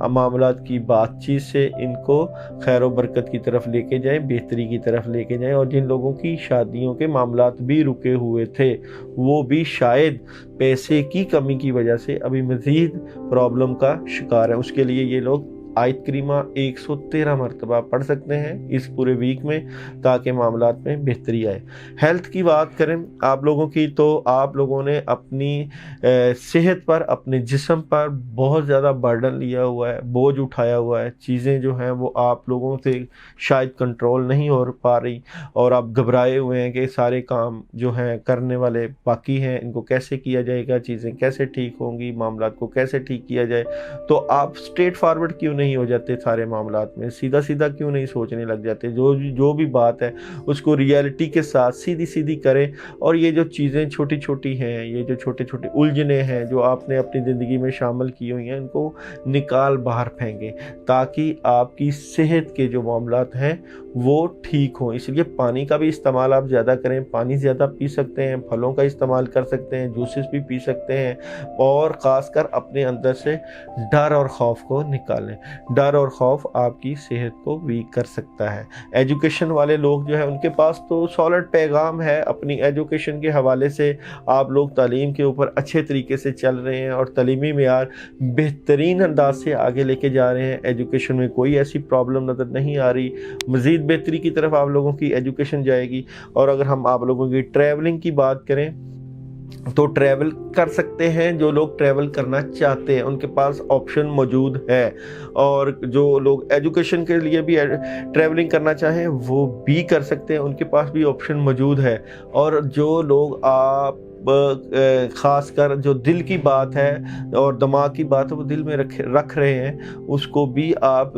मामलात की बातचीत से इनको खैर व बरकत की तरफ लेके जाएं, बेहतरी की तरफ लेके जाएं, और जिन लोगों की शादियों के मामलात भी रुके हुए थे वो भी शायद पैसे की कमी की वजह से अभी मज़ीद प्रॉब्लम का शिकार है, उसके लिए ये लोग आयत करीमा 113 मरतबा पढ़ सकते हैं इस पूरे वीक में, ताकि मामलात में बेहतरी आए। हेल्थ की बात करें आप लोगों की, तो आप लोगों ने अपनी सेहत पर, अपने जिस्म पर बहुत ज़्यादा बर्डन लिया हुआ है, बोझ उठाया हुआ है, चीज़ें जो हैं वो आप लोगों से शायद कंट्रोल नहीं हो पा रही, और आप घबराए हुए हैं कि सारे काम जो हैं करने वाले बाकी हैं, इनको कैसे किया जाएगा, चीज़ें कैसे ठीक होंगी, मामलात को कैसे ठीक किया जाए। तो आप स्ट्रेट फॉरवर्ड क्यों नहीं हो जाते सारे मामलात में, सीधा सीधा क्यों नहीं सोचने लग जाते, जो भी बात है उसको रियलिटी के साथ सीधी सीधी करें, और ये जो चीज़ें छोटी छोटी हैं, ये जो छोटे छोटे उलझने हैं जो आपने अपनी ज़िंदगी में शामिल की हुई हैं, इनको निकाल बाहर फेंकें, ताकि आपकी सेहत के जो मामलात हैं वो ठीक हों। इसलिए पानी का भी इस्तेमाल आप ज़्यादा करें, पानी ज़्यादा पी सकते हैं, फलों का इस्तेमाल कर सकते हैं, जूसेस भी पी सकते हैं, और ख़ासकर अपने अंदर से डर और ख़ौफ को निकालें। डर और ख़ौफ आपकी सेहत को वीक कर सकता है। एजुकेशन वाले लोग जो है उनके पास तो सॉलिड पैगाम है, अपनी एजुकेशन के हवाले से आप लोग तालीम के ऊपर अच्छे तरीके से चल रहे हैं और तालीमी मेयार बेहतरीन अंदाज से आगे लेके जा रहे हैं। एजुकेशन में कोई ऐसी प्रॉब्लम नज़र नहीं आ रही, मज़ीद बेहतरी की तरफ आप लोगों की एजुकेशन जाएगी। और अगर हम आप लोगों की ट्रैवलिंग की बात करें तो ट्रैवल कर सकते हैं, जो लोग ट्रैवल करना चाहते हैं उनके पास ऑप्शन मौजूद है, और जो लोग एजुकेशन के लिए भी ट्रैवलिंग करना चाहें वो भी कर सकते हैं, उनके पास भी ऑप्शन मौजूद है। और जो लोग आप ख़ासकर जो दिल की बात है और दिमाग की बात है वो दिल में रख रहे हैं, उसको भी आप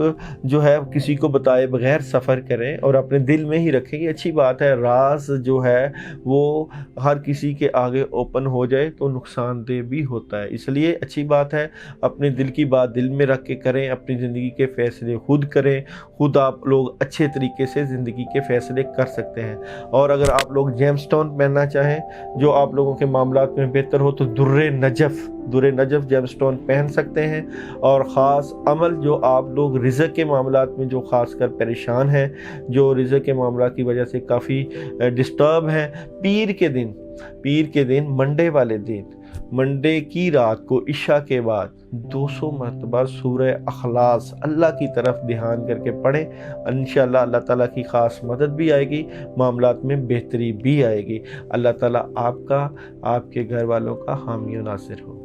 जो है किसी को बताए बगैर सफ़र करें और अपने दिल में ही रखें। ये अच्छी बात है, राज जो है वो हर किसी के आगे ओपन हो जाए तो नुकसानदेह भी होता है, इसलिए अच्छी बात है अपने दिल की बात दिल में रख के करें, अपनी ज़िंदगी के फ़ैसले खुद करें, खुद आप लोग अच्छे तरीके से ज़िंदगी के फ़ैसले कर सकते हैं। और अगर आप लोग जेमस्टोन पहनना चाहें जो आप लोगों के मामलात में बेहतर हो, तो दुर्रे नजफ जेमस्टोन पहन सकते हैं। और ख़ास अमल जो आप लोग रिज़्क़ के मामलात में जो ख़ासकर परेशान हैं, जो रिज़्क़ के मामला की वजह से काफ़ी डिस्टर्ब हैं, पीर के दिन मंडे वाले दिन, मंडे की रात को इशा के बाद 200 मरतबा सूरह अखलास अल्लाह की तरफ ध्यान करके पढ़ें। इंशाअल्लाह अल्लाह ताला की ख़ास मदद भी आएगी, मामलात में बेहतरी भी आएगी। अल्लाह ताला आपका, आपके घर वालों का हामी और नासिर हो।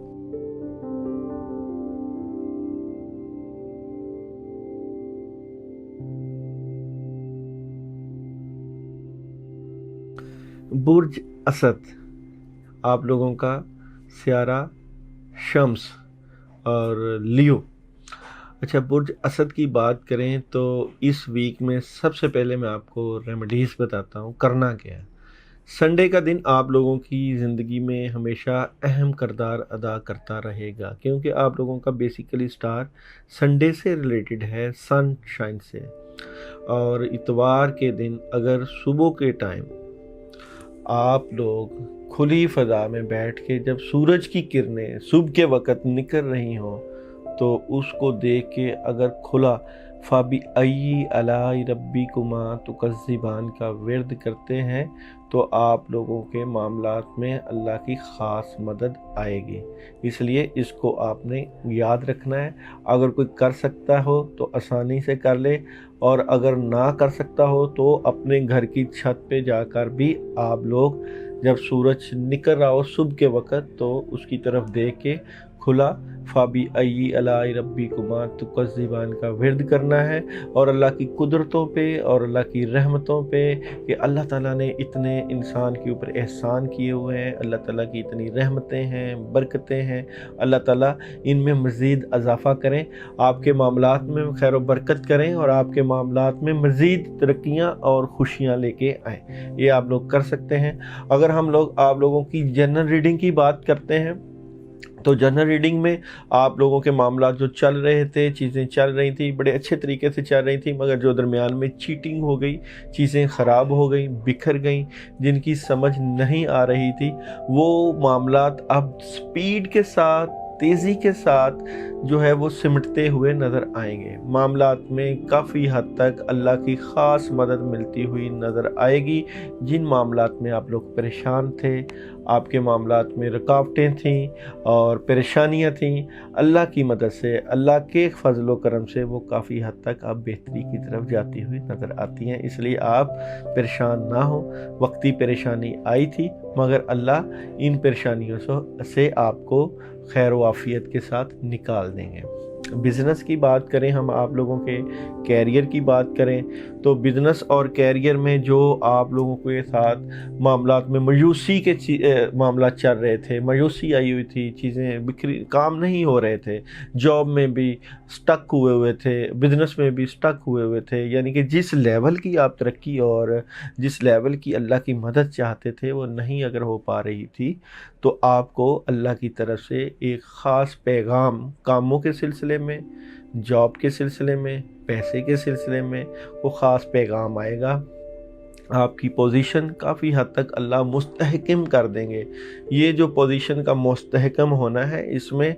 बुर्ज असद आप लोगों का सियारा शम्स और लियो। अच्छा, बुर्ज असद की बात करें तो इस वीक में सबसे पहले मैं आपको रेमेडीज़ बताता हूँ करना क्या है। संडे का दिन आप लोगों की ज़िंदगी में हमेशा अहम किरदार अदा करता रहेगा, क्योंकि आप लोगों का बेसिकली स्टार संडे से रिलेटेड है, सनशाइन से। और इतवार के दिन अगर सुबह के टाइम आप लोग کھلی فضا میں بیٹھ کے جب سورج کی کرنیں صبح کے وقت نکل رہی ہوں تو اس کو دیکھ کے اگر کھلا فَبِأَيِّ آلَاءِ رَبِّكُمَا تُكَذِّبَانِ کا ورد کرتے ہیں تو آپ لوگوں کے معاملات میں اللہ کی خاص مدد آئے گی۔ اس لیے اس کو آپ نے یاد رکھنا ہے۔ اگر کوئی کر سکتا ہو تو آسانی سے کر لے، اور اگر نہ کر سکتا ہو تو اپنے گھر کی چھت پہ جا کر بھی آپ لوگ جب سورج نکل رہا ہو صبح کے وقت تو اس کی طرف دیکھ کے کھلا فَبِأَيِّ آلَاءِ رَبِّكُمَا تُكَذِّبَانِ کا ورد کرنا ہے، اور اللہ کی قدرتوں پہ اور اللہ کی رحمتوں پہ کہ اللہ تعالیٰ نے اتنے انسان کے اوپر احسان کیے ہوئے ہیں، اللہ تعالیٰ کی اتنی رحمتیں ہیں، برکتیں ہیں، اللہ تعالیٰ ان میں مزید اضافہ کریں، آپ کے معاملات میں خیر و برکت کریں، اور آپ کے معاملات میں مزید ترقیاں اور خوشیاں لے کے آئیں۔ یہ آپ لوگ کر سکتے ہیں۔ اگر ہم لوگ آپ لوگوں کی جنرل ریڈنگ کی بات کرتے ہیں تو جنرل ریڈنگ میں آپ لوگوں کے معاملات جو چل رہے تھے، چیزیں چل رہی تھیں، بڑے اچھے طریقے سے چل رہی تھیں، مگر جو درمیان میں چیٹنگ ہو گئی، چیزیں خراب ہو گئیں، بکھر گئیں، جن کی سمجھ نہیں آ رہی تھی، وہ معاملات اب سپیڈ کے ساتھ، تیزی کے ساتھ جو ہے وہ سمٹتے ہوئے نظر آئیں گے۔ معاملات میں کافی حد تک اللہ کی خاص مدد ملتی ہوئی نظر آئے گی۔ جن معاملات میں آپ لوگ پریشان تھے، آپ کے معاملات میں رکاوٹیں تھیں اور پریشانیاں تھیں، اللہ کی مدد سے، اللہ کے فضل و کرم سے وہ کافی حد تک آپ بہتری کی طرف جاتی ہوئی نظر آتی ہیں۔ اس لیے آپ پریشان نہ ہوں۔ وقتی پریشانی آئی تھی، مگر اللہ ان پریشانیوں سے آپ کو خیر و عافیت کے ساتھ نکال دیں گے۔ بزنس کی بات کریں، ہم آپ لوگوں کے کیریئر کی بات کریں تو بزنس اور کیریئر میں جو آپ لوگوں کے ساتھ معاملات میں مایوسی کے معاملات چل رہے تھے، مایوسی آئی ہوئی تھی، چیزیں بکھری، کام نہیں ہو رہے تھے، جاب میں بھی سٹک ہوئے تھے، بزنس میں بھی سٹک ہوئے تھے، یعنی کہ جس لیول کی آپ ترقی اور جس لیول کی اللہ کی مدد چاہتے تھے وہ نہیں اگر ہو پا رہی تھی، تو آپ کو اللہ کی طرف سے ایک خاص پیغام کاموں کے سلسلے میں، جاب کے سلسلے میں، پیسے کے سلسلے میں وہ خاص پیغام آئے گا۔ آپ کی پوزیشن کافی حد تک اللہ مستحکم کر دیں گے۔ یہ جو پوزیشن کا مستحکم ہونا ہے، اس میں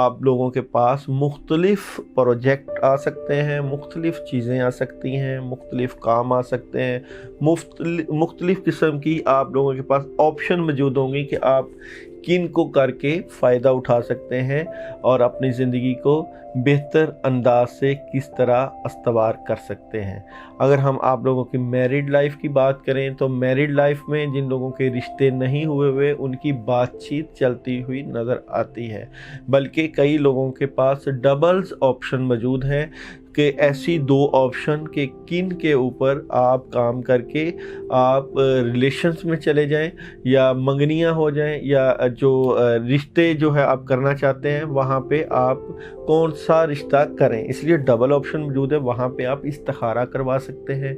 آپ لوگوں کے پاس مختلف پروجیکٹ آ سکتے ہیں، مختلف چیزیں آ سکتی ہیں، مختلف کام آ سکتے ہیں، مختلف قسم کی آپ لوگوں کے پاس آپشن موجود ہوں گی کہ آپ کن کو کر کے فائدہ اٹھا سکتے ہیں اور اپنی زندگی کو بہتر انداز سے کس طرح استوار کر سکتے ہیں۔ اگر ہم آپ لوگوں کی میریڈ لائف کی بات کریں تو میریڈ لائف میں جن لوگوں کے رشتے نہیں ہوئے ان کی بات چیت چلتی ہوئی نظر آتی ہے، بلکہ کئی لوگوں کے پاس ڈبلز آپشن موجود ہیں کہ ایسی دو آپشن کہ کن کے اوپر آپ کام کر کے آپ ریلیشنز میں چلے جائیں یا منگنیاں ہو جائیں، یا جو رشتے جو ہے آپ کرنا چاہتے ہیں وہاں پہ آپ کون سا رشتہ کریں۔ اس لیے ڈبل آپشن موجود ہے، وہاں پہ آپ استخارہ کروا سکتے ہیں،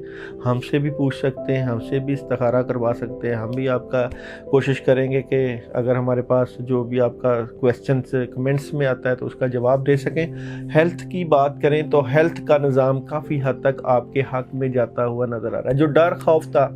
ہم سے بھی پوچھ سکتے ہیں، ہم سے بھی استخارہ کروا سکتے ہیں۔ ہم بھی آپ کا کوشش کریں گے کہ اگر ہمارے پاس جو بھی آپ کا کویسچنز کمنٹس میں آتا ہے تو اس کا جواب دے سکیں۔ ہیلتھ کی بات کریں تو ہیلتھ کا نظام کافی حد تک آپ کے حق میں جاتا ہوا نظر آ رہا ہے۔ جو ڈر خوف تھا،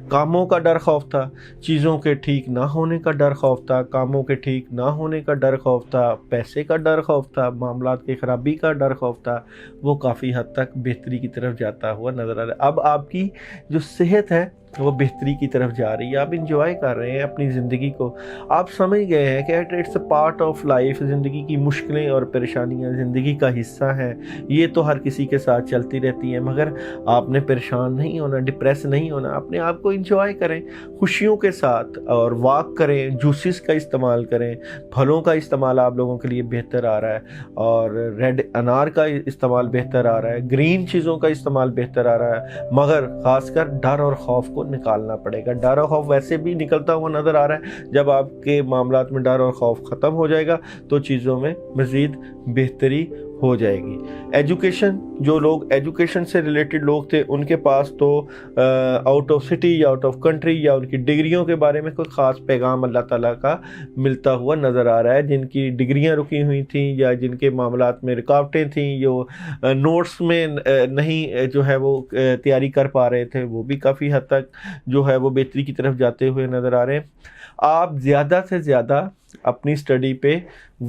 کاموں کا ڈر خوف تھا، چیزوں کے ٹھیک نہ ہونے کا ڈر خوف تھا، کاموں کے ٹھیک نہ ہونے کا ڈر خوف تھا، پیسے کا ڈر خوف تھا، معاملات کی خرابی کا ڈر خوف تھا، وہ کافی حد تک بہتری کی طرف جاتا ہوا نظر آ رہا ہے۔ اب آپ کی جو صحت ہے وہ بہتری کی طرف جا رہی ہے، آپ انجوائے کر رہے ہیں اپنی زندگی کو، آپ سمجھ گئے ہیں کہ it's a part of life, زندگی کی مشکلیں اور پریشانیاں زندگی کا حصہ ہیں، یہ تو ہر کسی کے ساتھ چلتی رہتی ہیں، مگر آپ نے پریشان نہیں ہونا، ڈپریس نہیں ہونا، اپنے آپ کو انجوائے کریں خوشیوں کے ساتھ، اور واک کریں، جوسز کا استعمال کریں، پھلوں کا استعمال آپ لوگوں کے لیے بہتر آ رہا ہے، اور ریڈ انار کا استعمال بہتر آ رہا ہے، گرین چیزوں کا استعمال بہتر آ رہا ہے، مگر خاص کر ڈر اور خوف کو نکالنا پڑے گا۔ ڈر اور خوف ویسے بھی نکلتا ہوا نظر آ رہا ہے، جب آپ کے معاملات میں ڈر اور خوف ختم ہو جائے گا تو چیزوں میں مزید بہتری ہو جائے گی۔ ایجوکیشن، جو لوگ ایجوکیشن سے ریلیٹڈ لوگ تھے ان کے پاس تو آؤٹ آف سٹی یا آؤٹ آف کنٹری یا ان کی ڈگریوں کے بارے میں کوئی خاص پیغام اللہ تعالیٰ کا ملتا ہوا نظر آ رہا ہے۔ جن کی ڈگریاں رکی ہوئی تھیں یا جن کے معاملات میں رکاوٹیں تھیں، جو نوٹس میں نہیں جو ہے وہ تیاری کر پا رہے تھے، وہ بھی کافی حد تک جو ہے وہ بہتری کی طرف جاتے ہوئے نظر آ رہے ہیں۔ آپ زیادہ سے زیادہ اپنی اسٹڈی پہ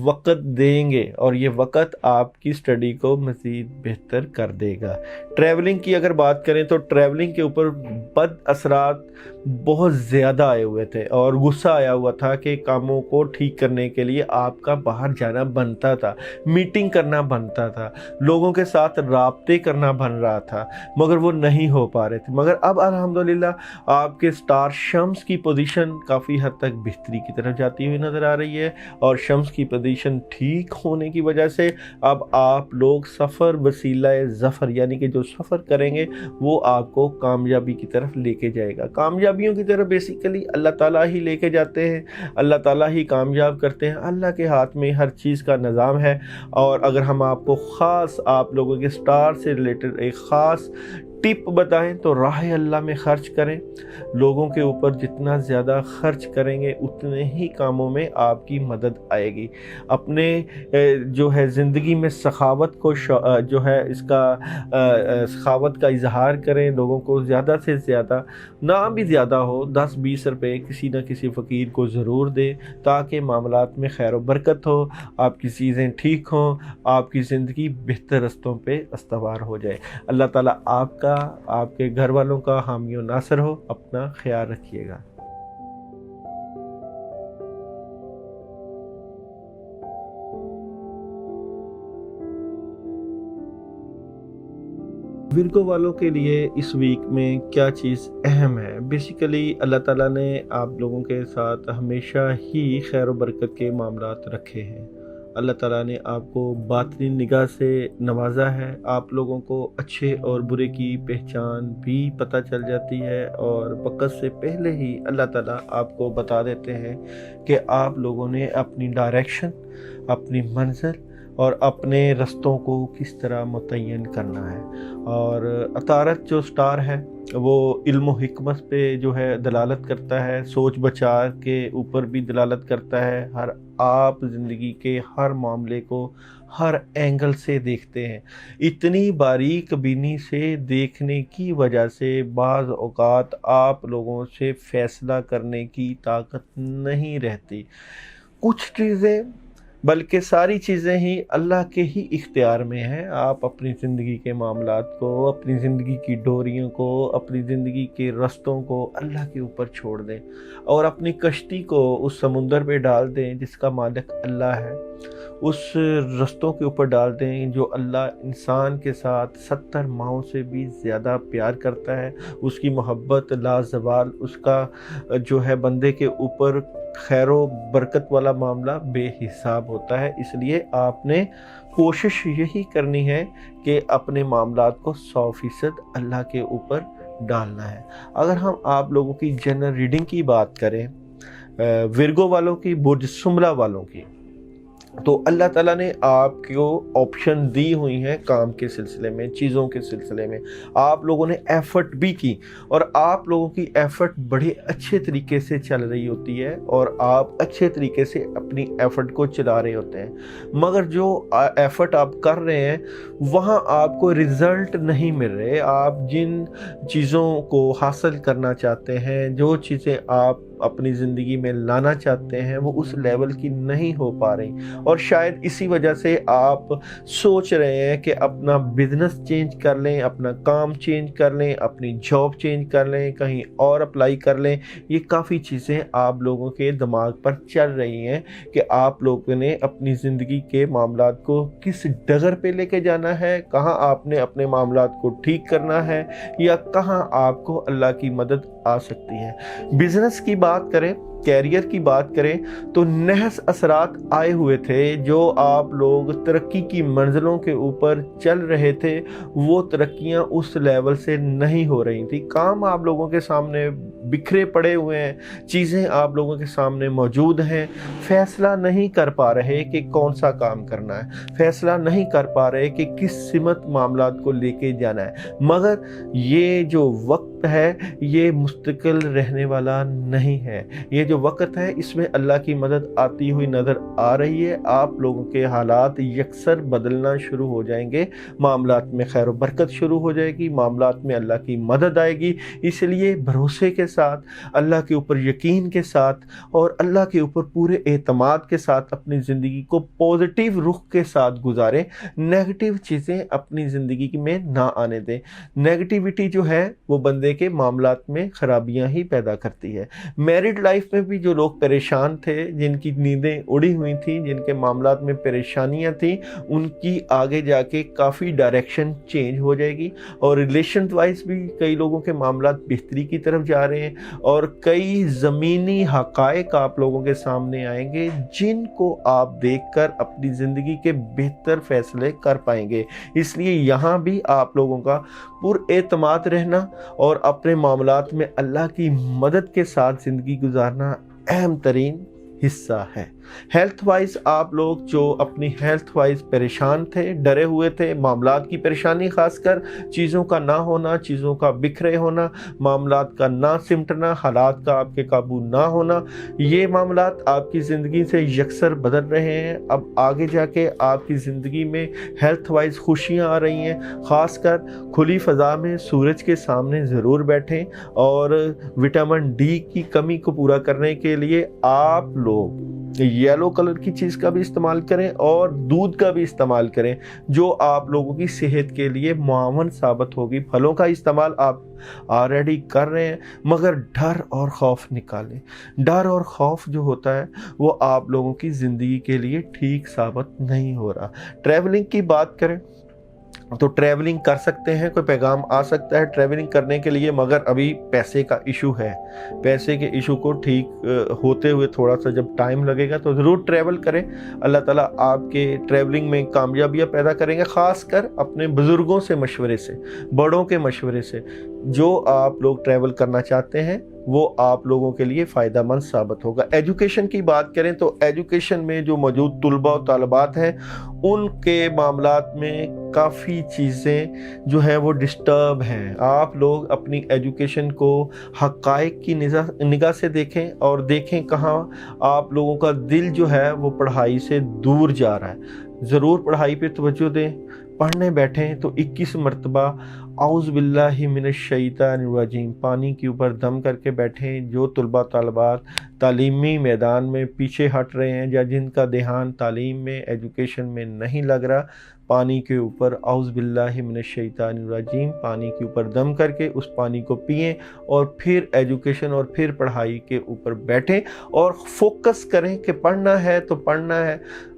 وقت دیں گے اور یہ وقت آپ کی اسٹڈی کو مزید بہتر کر دے گا۔ ٹریولنگ کی اگر بات کریں تو ٹریولنگ کے اوپر بد اثرات بہت زیادہ آئے ہوئے تھے اور غصہ آیا ہوا تھا کہ کاموں کو ٹھیک کرنے کے لیے آپ کا باہر جانا بنتا تھا، میٹنگ کرنا بنتا تھا، لوگوں کے ساتھ رابطے کرنا بن رہا تھا، مگر وہ نہیں ہو پا رہے تھے۔ مگر اب الحمدللہ آپ کے سٹار شمس کی پوزیشن کافی حد تک بہتری کی طرف جاتی ہوئی نظر آ رہی ہے، اور شمس کی پوزیشن ٹھیک ہونے کی وجہ سے اب آپ لوگ سفر وسیلہ ظفر یعنی کہ جو سفر کریں گے وہ آپ کو کامیابی کی طرف لے کے جائے گا۔ کامیابیوں کی طرف بیسیکلی اللہ تعالیٰ ہی لے کے جاتے ہیں، اللہ تعالیٰ ہی کامیاب کرتے ہیں، اللہ کے ہاتھ میں ہر چیز کا نظام ہے۔ اور اگر ہم آپ کو خاص آپ لوگوں کے سٹار سے ریلیٹڈ ایک خاص ٹپ بتائیں تو راہ اللہ میں خرچ کریں۔ لوگوں کے اوپر جتنا زیادہ خرچ کریں گے اتنے ہی کاموں میں آپ کی مدد آئے گی۔ اپنے جو ہے زندگی میں سخاوت کو جو ہے اس کا سخاوت کا اظہار کریں، لوگوں کو زیادہ سے زیادہ نہ بھی زیادہ ہو 10-20 روپے کسی نہ کسی فقیر کو ضرور دیں تاکہ معاملات میں خیر و برکت ہو، آپ کی چیزیں ٹھیک ہوں، آپ کی زندگی بہتر رستوں پہ استوار ہو جائے۔ اللہ تعالیٰ آپ کا، آپ کے گھر والوں کا حامی و ناصر ہو۔ اپنا خیال رکھیے گا۔ ورگو والوں کے لیے اس ویک میں کیا چیز اہم ہے؟ بیسیکلی اللہ تعالیٰ نے آپ لوگوں کے ساتھ ہمیشہ ہی خیر و برکت کے معاملات رکھے ہیں۔ اللہ تعالیٰ نے آپ کو باطنی نگاہ سے نوازا ہے، آپ لوگوں کو اچھے اور برے کی پہچان بھی پتہ چل جاتی ہے، اور وقت سے پہلے ہی اللہ تعالیٰ آپ کو بتا دیتے ہیں کہ آپ لوگوں نے اپنی ڈائریکشن، اپنی منزل اور اپنے رستوں کو کس طرح متعین کرنا ہے۔ اور عطارد جو سٹار ہے وہ علم و حکمت پہ جو ہے دلالت کرتا ہے، سوچ بچار کے اوپر بھی دلالت کرتا ہے۔ آپ زندگی کے ہر معاملے کو ہر اینگل سے دیکھتے ہیں، اتنی باریک بینی سے دیکھنے کی وجہ سے بعض اوقات آپ لوگوں سے فیصلہ کرنے کی طاقت نہیں رہتی۔ کچھ چیزیں بلکہ ساری چیزیں ہی اللہ کے ہی اختیار میں ہیں۔ آپ اپنی زندگی کے معاملات کو، اپنی زندگی کی ڈوریوں کو، اپنی زندگی کے رستوں کو اللہ کے اوپر چھوڑ دیں اور اپنی کشتی کو اس سمندر پہ ڈال دیں جس کا مالک اللہ ہے، اس رستوں کے اوپر ڈال دیں جو اللہ انسان کے ساتھ 70 ماہوں سے بھی زیادہ پیار کرتا ہے۔ اس کی محبت لازوال، اس کا جو ہے بندے کے اوپر خیر و برکت والا معاملہ بے حساب ہوتا ہے۔ اس لیے آپ نے کوشش یہی کرنی ہے کہ اپنے معاملات کو 100% اللہ کے اوپر ڈالنا ہے۔ اگر ہم آپ لوگوں کی جنرل ریڈنگ کی بات کریں، ورگو والوں کی، برج سملہ والوں کی، تو اللہ تعالیٰ نے آپ کو آپشن دی ہوئی ہیں کام کے سلسلے میں، چیزوں کے سلسلے میں۔ آپ لوگوں نے ایفرٹ بھی کی اور آپ لوگوں کی ایفرٹ بڑے اچھے طریقے سے چل رہی ہوتی ہے اور آپ اچھے طریقے سے اپنی ایفرٹ کو چلا رہے ہوتے ہیں، مگر جو ایفرٹ آپ کر رہے ہیں وہاں آپ کو رزلٹ نہیں مل رہے۔ آپ جن چیزوں کو حاصل کرنا چاہتے ہیں، جو چیزیں آپ اپنی زندگی میں لانا چاہتے ہیں، وہ اس لیول کی نہیں ہو پا رہی، اور شاید اسی وجہ سے آپ سوچ رہے ہیں کہ اپنا بزنس چینج کر لیں، اپنا کام چینج کر لیں، اپنی جاب چینج کر لیں، کہیں اور اپلائی کر لیں۔ یہ کافی چیزیں آپ لوگوں کے دماغ پر چل رہی ہیں کہ آپ لوگوں نے اپنی زندگی کے معاملات کو کس ڈگر پہ لے کے جانا ہے، کہاں آپ نے اپنے معاملات کو ٹھیک کرنا ہے، یا کہاں آپ کو اللہ کی مدد آ سکتی ہے۔ بزنس کی بات کریں، کیریئر کی بات کریں تو نحس اثرات آئے ہوئے تھے۔ جو آپ لوگ ترقی کی منزلوں کے اوپر چل رہے تھے وہ ترقیاں اس لیول سے نہیں ہو رہی تھی۔ کام آپ لوگوں کے سامنے بکھرے پڑے ہوئے ہیں، چیزیں آپ لوگوں کے سامنے موجود ہیں، فیصلہ نہیں کر پا رہے کہ کون سا کام کرنا ہے، فیصلہ نہیں کر پا رہے کہ کس سمت معاملات کو لے کے جانا ہے۔ مگر یہ جو وقت ہے یہ مستقل رہنے والا نہیں ہے، یہ جو وقت ہے اس میں اللہ کی مدد آتی ہوئی نظر آ رہی ہے. آپ لوگوں کے حالات یکسر بدلنا شروع ہو جائیں گے, معاملات میں خیر و برکت شروع ہو جائے گی, معاملات میں اللہ کی مدد آئے گی. اس لیے بھروسے کے ساتھ, اللہ کے اوپر یقین کے ساتھ اور اللہ کے اوپر پورے اعتماد کے ساتھ اپنی زندگی کو پازیٹیو رخ کے ساتھ گزاریں. نیگیٹو چیزیں اپنی زندگی میں نہ آنے دیں. نیگیٹیوٹی جو ہے وہ بندے کے معاملات میں خرابیاں ہی پیدا کرتی ہے. میرڈ لائف میں بھی جو لوگ پریشان تھے, جن کی نیندیں اڑی ہوئی تھیں, جن کے معاملات میں پریشانیاں تھیں, ان کی آگے جا کے کافی ڈائریکشن چینج ہو جائے گی. اور ریلیشن وائز بھی کئی لوگوں کے معاملات بہتری کی طرف جا رہے ہیں اور کئی زمینی حقائق آپ لوگوں کے سامنے آئیں گے جن کو آپ دیکھ کر اپنی زندگی کے بہتر فیصلے کر پائیں گے. اس لیے یہاں بھی آپ لوگوں کا پر اعتماد رہنا اور اپنے معاملات میں اللہ کی مدد کے ساتھ زندگی گزارنا اہم ترین حصہ ہے. ہیلتھ وائز آپ لوگ جو اپنی ہیلتھ وائز پریشان تھے, ڈرے ہوئے تھے, معاملات کی پریشانی, خاص کر چیزوں کا نہ ہونا, چیزوں کا بکھرے ہونا, معاملات کا نہ سمٹنا, حالات کا آپ کے قابو نہ ہونا, یہ معاملات آپ کی زندگی سے یکسر بدل رہے ہیں. اب آگے جا کے آپ کی زندگی میں ہیلتھ وائز خوشیاں آ رہی ہیں. خاص کر کھلی فضا میں سورج کے سامنے ضرور بیٹھیں اور وٹامن ڈی کی کمی کو پورا کرنے کے لیے آپ لوگ یلو کلر کی چیز کا بھی استعمال کریں اور دودھ کا بھی استعمال کریں جو آپ لوگوں کی صحت کے لیے معاون ثابت ہوگی. پھلوں کا استعمال آپ آلریڈی کر رہے ہیں مگر ڈر اور خوف نکالیں. ڈر اور خوف جو ہوتا ہے وہ آپ لوگوں کی زندگی کے لیے ٹھیک ثابت نہیں ہو رہا. ٹریولنگ کی بات کریں تو ٹریولنگ کر سکتے ہیں, کوئی پیغام آ سکتا ہے ٹریولنگ کرنے کے لیے, مگر ابھی پیسے کا ایشو ہے. پیسے کے ایشو کو ٹھیک ہوتے ہوئے تھوڑا سا جب ٹائم لگے گا تو ضرور ٹریول کریں. اللہ تعالیٰ آپ کے ٹریولنگ میں کامیابیاں پیدا کریں گے, خاص کر اپنے بزرگوں سے مشورے سے, بڑوں کے مشورے سے. جو آپ لوگ ٹریول کرنا چاہتے ہیں وہ آپ لوگوں کے لیے فائدہ مند ثابت ہوگا. ایجوکیشن کی بات کریں تو ایجوکیشن میں جو موجود طلباء و طالبات ہیں ان کے معاملات میں کافی چیزیں جو ہیں وہ ڈسٹرب ہیں. آپ لوگ اپنی ایجوکیشن کو حقائق کی نگاہ سے دیکھیں اور دیکھیں کہاں آپ لوگوں کا دل جو ہے وہ پڑھائی سے دور جا رہا ہے. ضرور پڑھائی پہ توجہ دیں. پڑھنے بیٹھیں تو 21 مرتبہ اعوذ باللہ من الشیطان الرجیم پانی کے اوپر دم کر کے بیٹھیں. جو طلباء طالبات تعلیمی میدان میں پیچھے ہٹ رہے ہیں یا جن کا دھیان تعلیم میں, ایجوکیشن میں نہیں لگ رہا, پانی کے اوپر اعوذ باللہ من الشیطان الرجیم پانی کے اوپر دم کر کے اس پانی کو پئیں اور پھر ایجوکیشن اور پھر پڑھائی کے اوپر بیٹھیں اور فوکس کریں کہ پڑھنا ہے تو پڑھنا ہے.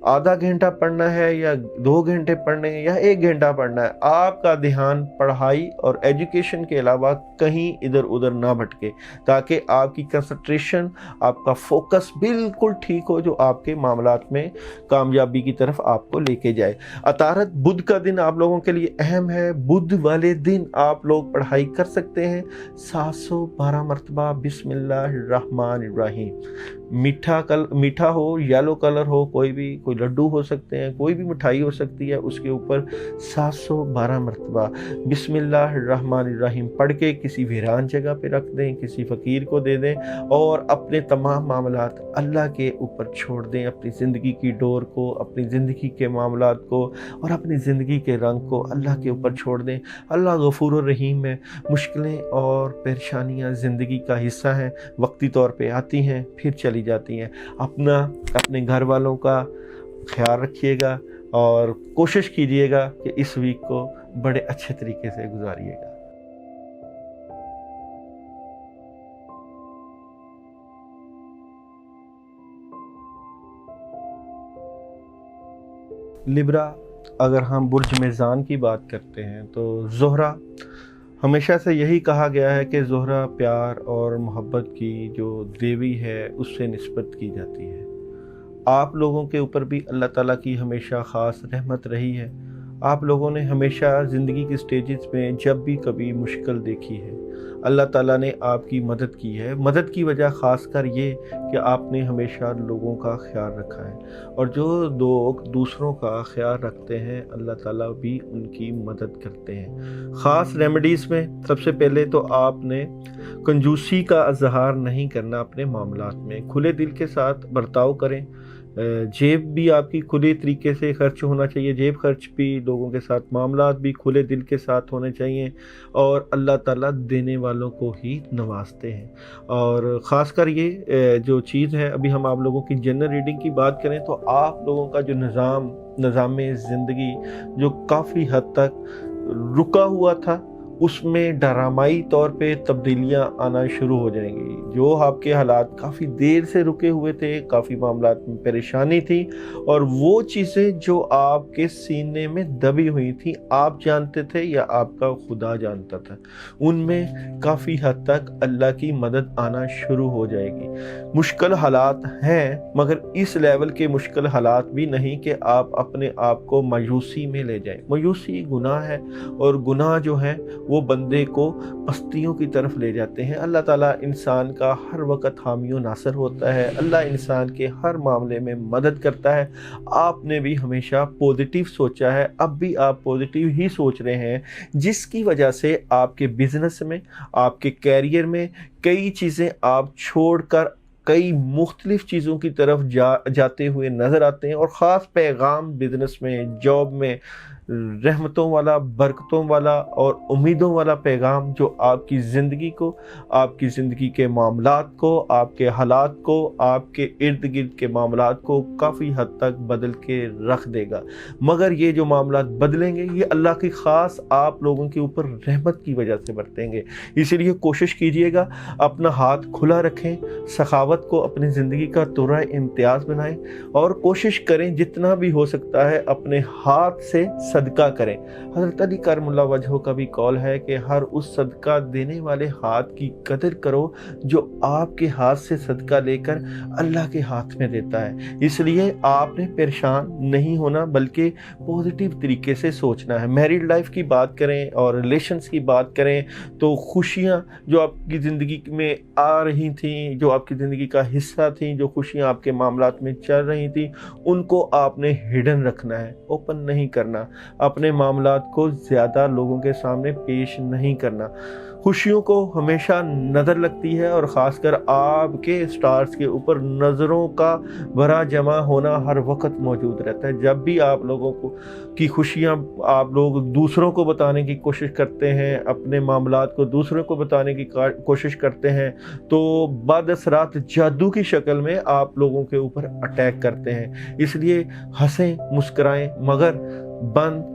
آدھا گھنٹہ پڑھنا ہے یا 2 گھنٹے پڑھنے ہیں یا 1 گھنٹہ پڑھنا ہے. آپ کا دھیان پڑھائی اور ایجوکیشن کے علاوہ کہیں ادھر ادھر نہ بھٹکے تاکہ آپ کی کنسنٹریشن, آپ کا فوکس بالکل ٹھیک ہو جو آپ کے معاملات میں کامیابی کی طرف آپ کو لے کے جائے. عطارد بدھ کا دن آپ لوگوں کے لیے اہم ہے. بدھ والے دن آپ لوگ پڑھائی کر سکتے ہیں 712 مرتبہ بسم اللہ الرحمن الرحیم. میٹھا ہو, یلو کلر ہو, کوئی لڈو ہو سکتے ہیں, کوئی بھی مٹھائی ہو سکتی ہے, اس کے اوپر 712 مرتبہ بسم اللہ الرحمن الرحیم پڑھ کے کسی ویران جگہ پہ رکھ دیں, کسی فقیر کو دے دیں اور اپنے تمام معاملات اللہ کے اوپر چھوڑ دیں. اپنی زندگی کی ڈور کو, اپنی زندگی کے معاملات کو اور اپنی زندگی کے رنگ کو اللہ کے اوپر چھوڑ دیں. اللہ غفور الرحیم ہے. مشکلیں اور پریشانیاں زندگی کا حصہ ہیں, وقتی طور پہ آتی ہیں پھر چلی جاتی ہیں. اپنے گھر والوں کا خیال رکھیے گا اور کوشش کیجیے گا کہ اس ویک کو بڑے اچھے طریقے سے گزاریے گا. لبرا, اگر ہم برج میزان کی بات کرتے ہیں تو زہرہ, ہمیشہ سے یہی کہا گیا ہے کہ زہرہ پیار اور محبت کی جو دیوی ہے اس سے نسبت کی جاتی ہے. آپ لوگوں کے اوپر بھی اللہ تعالیٰ کی ہمیشہ خاص رحمت رہی ہے. آپ لوگوں نے ہمیشہ زندگی کی سٹیجز میں جب بھی کبھی مشکل دیکھی ہے، اللہ تعالیٰ نے آپ کی مدد کی ہے۔ مدد کی وجہ خاص کر یہ کہ آپ نے ہمیشہ لوگوں کا خیال رکھا ہے، اور جو لوگ دوسروں کا خیال رکھتے ہیں اللہ تعالیٰ بھی ان کی مدد کرتے ہیں۔ خاص ریمیڈیز میں سب سے پہلے تو آپ نے کنجوسی کا اظہار نہیں کرنا اپنے معاملات میں، کھلے دل کے ساتھ برتاؤ کریں۔ جیب بھی آپ کی کھلے طریقے سے خرچ ہونا چاہیے، جیب خرچ بھی، لوگوں کے ساتھ معاملات بھی کھلے دل کے ساتھ ہونے چاہیے، اور اللہ تعالیٰ دینے والوں کو ہی نوازتے ہیں۔ اور خاص کر یہ جو چیز ہے، ابھی ہم آپ لوگوں کی جنرل ریڈنگ کی بات کریں تو آپ لوگوں کا جو نظام زندگی جو کافی حد تک رکا ہوا تھا، اس میں ڈرامائی طور پہ تبدیلیاں آنا شروع ہو جائیں گی۔ جو آپ کے حالات کافی دیر سے رکے ہوئے تھے، کافی معاملات میں پریشانی تھی، اور وہ چیزیں جو آپ کے سینے میں دبی ہوئی تھیں، آپ جانتے تھے یا آپ کا خدا جانتا تھا، ان میں کافی حد تک اللہ کی مدد آنا شروع ہو جائے گی۔ مشکل حالات ہیں، مگر اس لیول کے مشکل حالات بھی نہیں کہ آپ اپنے آپ کو مایوسی میں لے جائیں۔ مایوسی گناہ ہے، اور گناہ جو ہے وہ بندے کو پستیوں کی طرف لے جاتے ہیں۔ اللہ تعالیٰ انسان کا ہر وقت حامی و ناصر ہوتا ہے، اللہ انسان کے ہر معاملے میں مدد کرتا ہے۔ آپ نے بھی ہمیشہ پوزیٹیو سوچا ہے، اب بھی آپ پوزیٹیو ہی سوچ رہے ہیں، جس کی وجہ سے آپ کے بزنس میں، آپ کے کیریئر میں کئی چیزیں آپ چھوڑ کر کئی مختلف چیزوں کی طرف جاتے ہوئے نظر آتے ہیں، اور خاص پیغام بزنس میں، جاب میں رحمتوں والا، برکتوں والا اور امیدوں والا پیغام جو آپ کی زندگی کو، آپ کی زندگی کے معاملات کو، آپ کے حالات کو، آپ کے ارد گرد کے معاملات کو کافی حد تک بدل کے رکھ دے گا۔ مگر یہ جو معاملات بدلیں گے، یہ اللہ کی خاص آپ لوگوں کے اوپر رحمت کی وجہ سے برتیں گے۔ اسی لیے کوشش کیجئے گا اپنا ہاتھ کھلا رکھیں، سخاوت کو اپنی زندگی کا ترہ امتیاز بنائیں، اور کوشش کریں جتنا بھی ہو سکتا ہے اپنے ہاتھ سے صدقہ کریں۔ حضرت علی کرم اللہ وجہہ کا بھی قول ہے کہ ہر اس صدقہ دینے والے ہاتھ کی قدر کرو جو آپ کے ہاتھ سے صدقہ لے کر اللہ کے ہاتھ میں دیتا ہے۔ اس لیے آپ نے پریشان نہیں ہونا، بلکہ پوزیٹیو طریقے سے سوچنا ہے۔ میریڈ لائف کی بات کریں اور ریلیشنز کی بات کریں تو خوشیاں جو آپ کی زندگی میں آ رہی تھیں، جو آپ کی زندگی کا حصہ تھیں، جو خوشیاں آپ کے معاملات میں چل رہی تھیں، ان کو آپ نے ہڈن رکھنا ہے، اوپن نہیں کرنا، اپنے معاملات کو زیادہ لوگوں کے سامنے پیش نہیں کرنا۔ خوشیوں کو ہمیشہ نظر لگتی ہے، اور خاص کر آپ کے سٹارز کے اوپر نظروں کا بڑا جمع ہونا ہر وقت موجود رہتا ہے۔ جب بھی آپ لوگوں کی خوشیاں آپ لوگ دوسروں کو بتانے کی کوشش کرتے ہیں، اپنے معاملات کو دوسروں کو بتانے کی کوشش کرتے ہیں، تو بعد اثرات جادو کی شکل میں آپ لوگوں کے اوپر اٹیک کرتے ہیں۔ اس لیے ہنسیں، مسکرائیں، مگر بند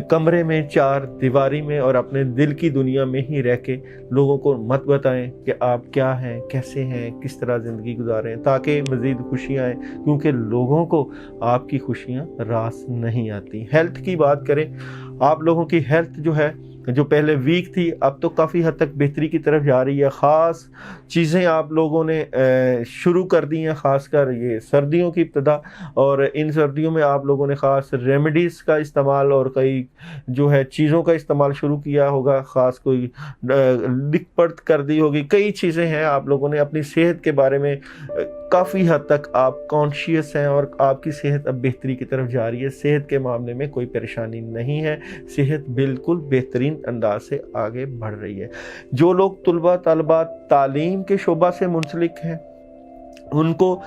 کمرے میں، چار دیواری میں اور اپنے دل کی دنیا میں ہی رہ کے لوگوں کو مت بتائیں کہ آپ کیا ہیں، کیسے ہیں، کس طرح زندگی گزاریں، تاکہ مزید خوشیاں آئیں، کیونکہ لوگوں کو آپ کی خوشیاں راس نہیں آتی۔ ہیلتھ کی بات کریں، آپ لوگوں کی ہیلتھ جو ہے، جو پہلے ویک تھی، اب تو کافی حد تک بہتری کی طرف جا رہی ہے۔ خاص چیزیں آپ لوگوں نے شروع کر دی ہیں، خاص کر یہ سردیوں کی ابتدا، اور ان سردیوں میں آپ لوگوں نے خاص ریمیڈیز کا استعمال اور کئی جو ہے چیزوں کا استعمال شروع کیا ہوگا، خاص کوئی لکھ پڑھ کر دی ہوگی، کئی چیزیں ہیں آپ لوگوں نے اپنی صحت کے بارے میں کافی حد تک آپ کانشیس ہیں، اور آپ کی صحت اب بہتری کی طرف جا رہی ہے۔ صحت کے معاملے میں کوئی پریشانی نہیں ہے، صحت بالکل بہترین انداز سے آگے بڑھ رہی ہے۔ جو لوگ طالبات تعلیم کے شعبہ سے منسلک ہیں، ان کو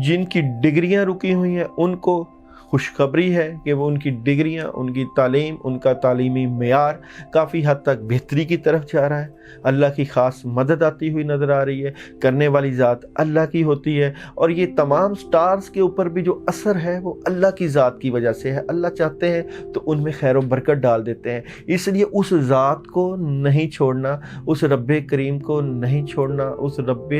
جن کی ڈگریاں رکی ہوئی ہیں، ان کو خوشخبری ہے کہ وہ ان کی ڈگریاں، ان کی تعلیم، ان کا تعلیمی معیار کافی حد تک بہتری کی طرف جا رہا ہے۔ اللہ کی خاص مدد آتی ہوئی نظر آ رہی ہے، کرنے والی ذات اللہ کی ہوتی ہے، اور یہ تمام سٹارز کے اوپر بھی جو اثر ہے وہ اللہ کی ذات کی وجہ سے ہے۔ اللہ چاہتے ہیں تو ان میں خیر و برکت ڈال دیتے ہیں۔ اس لیے اس ذات کو نہیں چھوڑنا، اس رب کریم کو نہیں چھوڑنا، اس رب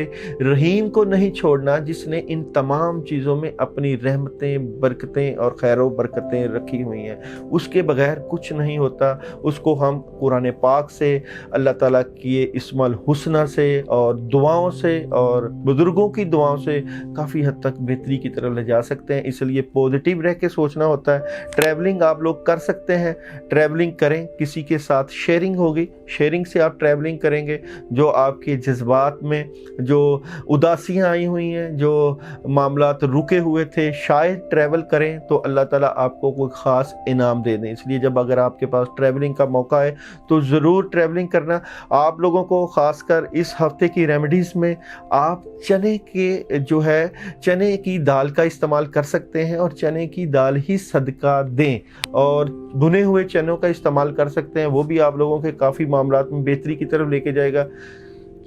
رحیم کو نہیں چھوڑنا، جس نے ان تمام چیزوں میں اپنی رحمتیں، برکتیں रहमतें और खैर व बरकतें रखी हुई हैं, उसके बगैर कुछ नहीं होता। उसको हम कुरान पाक से, अल्लाह ताला की इस्माल हुस्ना से और दुआओं से और बुज़ुर्गों की दुआओं से काफ़ी हद तक बेहतरी की तरफ ले जा सकते हैं। इसलिए पॉजिटिव रह के सोचना होता है। ट्रैवलिंग आप लोग कर सकते हैं, ट्रैवलिंग करें, किसी के साथ शेयरिंग होगी, शेयरिंग से आप ट्रैवलिंग करेंगे। जो आपके जज्बात में जो उदासियाँ आई हुई हैं, जो मामलात रुके हुए थे, शायद ट्रैवल करें तो अल्लाह ताला आपको कोई ख़ास इनाम दे दें। इसलिए जब अगर आपके पास ट्रैवलिंग का मौका है तो ज़रूर ट्रैवलिंग करना। आप लोगों को ख़ासकर इस हफ्ते की रेमेडीज़ में आप चने के जो है चने की दाल का इस्तेमाल कर सकते हैं और चने की दाल ही सदका दें, और भुने हुए चनों का इस्तेमाल कर सकते हैं। वो भी आप लोगों के काफ़ी मामलात में बेहतरी की तरफ लेके जाएगा।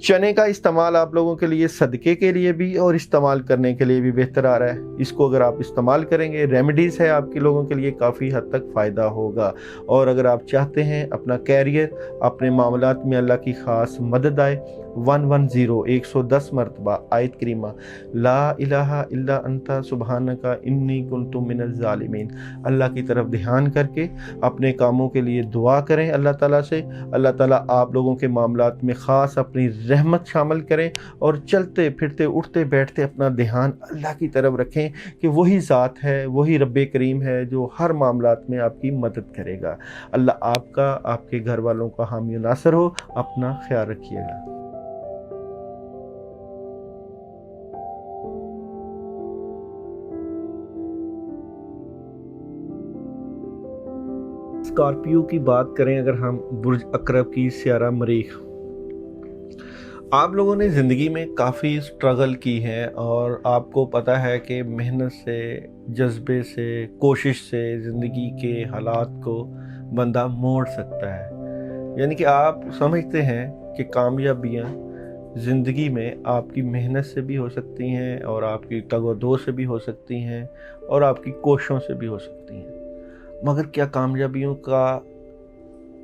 चने का इस्तेमाल आप लोगों के लिए सदक़े के लिए भी और इस्तेमाल करने के लिए भी बेहतर आ रहा है। इसको अगर आप इस्तेमाल करेंगे, रेमेडीज़ है आपके लोगों के लिए, काफ़ी हद तक फ़ायदा होगा। और अगर आप चाहते हैं अपना कैरियर, अपने मामलात में अल्लाह की ख़ास मदद आए, 110 मरतबा आयत करीमा ला इलाहा इल्ला अंता सुबहानका इन्नी कुन्तु मिनज़ ज़ालिमीन अल्लाह की तरफ ध्यान करके अपने कामों के लिए दुआ करें अल्लाह ताला से। अल्लाह ताला आप लोगों के मामलात में ख़ास अपनी रहमत शामिल करें और चलते फिरते उठते बैठते अपना ध्यान अल्लाह की तरफ रखें कि वही ज़ात है, वही रब्बे करीम है जो हर मामलात में आपकी मदद करेगा। अल्लाह आपका, आपके घर वालों का हामी व नासर हो। अपना ख्याल रखिएगा। स्कॉर्पियो की बात करें अगर हम, बुर्ज अकरब की सियारा मरीख, आप लोगों ने ज़िंदगी में काफ़ी स्ट्रगल की है और आपको पता है कि मेहनत से, जज्बे से, कोशिश से ज़िंदगी के हालात को बंदा मोड़ सकता है। यानी कि आप समझते हैं कि कामयाबियाँ ज़िंदगी में आपकी मेहनत से भी हो सकती हैं और आपकी तगोदो से भी हो सकती हैं और आपकी कोशिशों से भी हो सकती हैं। मगर क्या कामयाबियों का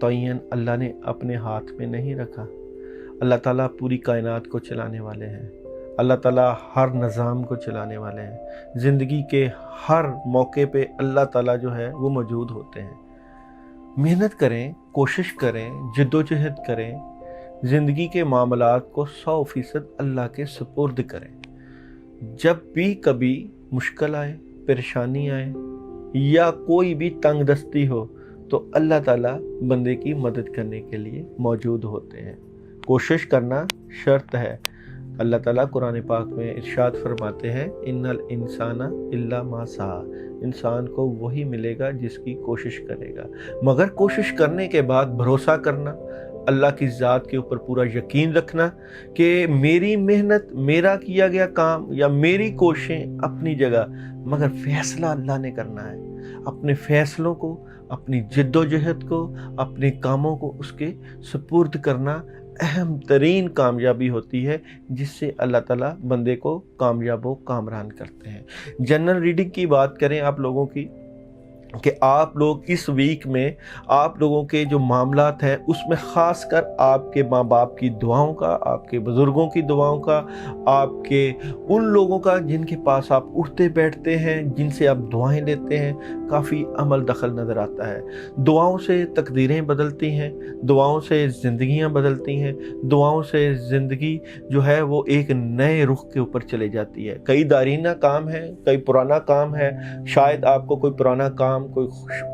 तयन अल्लाह ने अपने हाथ में नहीं रखा? अल्लाह ताला पूरी कायनात को चलाने वाले हैं। अल्लाह ताला हर निज़ाम को चलाने वाले हैं। ज़िंदगी के हर मौके पे अल्लाह ताला जो है वो मौजूद होते हैं। मेहनत करें, कोशिश करें, जद्दोजहद करें, ज़िंदगी के मामलात को 100% अल्लाह के सुपुर्द करें। जब भी कभी मुश्किल आए, परेशानी आए या कोई भी तंग दस्ती हो तो अल्लाह ताला बंदे की मदद करने के लिए मौजूद होते हैं। कोशिश करना शर्त है। अल्लाह ताला कुरान पाक में इरशाद फरमाते हैं, इन्नल इंसाना इल्ला मा सआ, इंसान को वही मिलेगा जिसकी कोशिश करेगा। मगर कोशिश करने के बाद भरोसा करना, अल्लाह की ज़ात के ऊपर पूरा यकीन रखना कि मेरी मेहनत, मेरा किया गया काम या मेरी कोशिशें अपनी जगह, मगर फ़ैसला अल्लाह ने करना है। अपने फ़ैसलों को, अपनी जद्दोजहद को, अपने कामों को उसके सुपुर्द करना अहम तरीन कामयाबी होती है, जिससे अल्लाह ताला बंदे को कामयाब व कामरान करते हैं। जनरल रीडिंग की बात करें आप लोगों की, कि आप लोग इस वीक में आप लोगों के जो मामलात हैं उसमें ख़ास कर आपके माँ बाप की दुआओं का, आपके बुज़ुर्गों की दुआओं का, आपके उन लोगों का जिनके पास आप उठते बैठते हैं, जिनसे आप दुआएं लेते हैं, काफ़ी अमल दखल नज़र आता है। दुआओं से तकदीरें बदलती हैं, दुआओं से ज़िंदगियाँ बदलती हैं, दुआओं से ज़िंदगी जो है वो एक नए रुख के ऊपर चले जाती है। कई दारीना काम है, कई पुराना काम है, शायद आपको कोई पुराना काम, कोई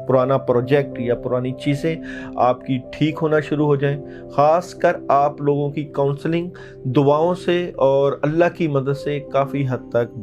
पुराना प्रोजेक्ट या पुरानी चीज़ें आपकी ठीक होना शुरू हो जाएं। ख़ास कर आप लोगों की काउंसलिंग दुआओं से और अल्लाह की मदद से काफ़ी हद तक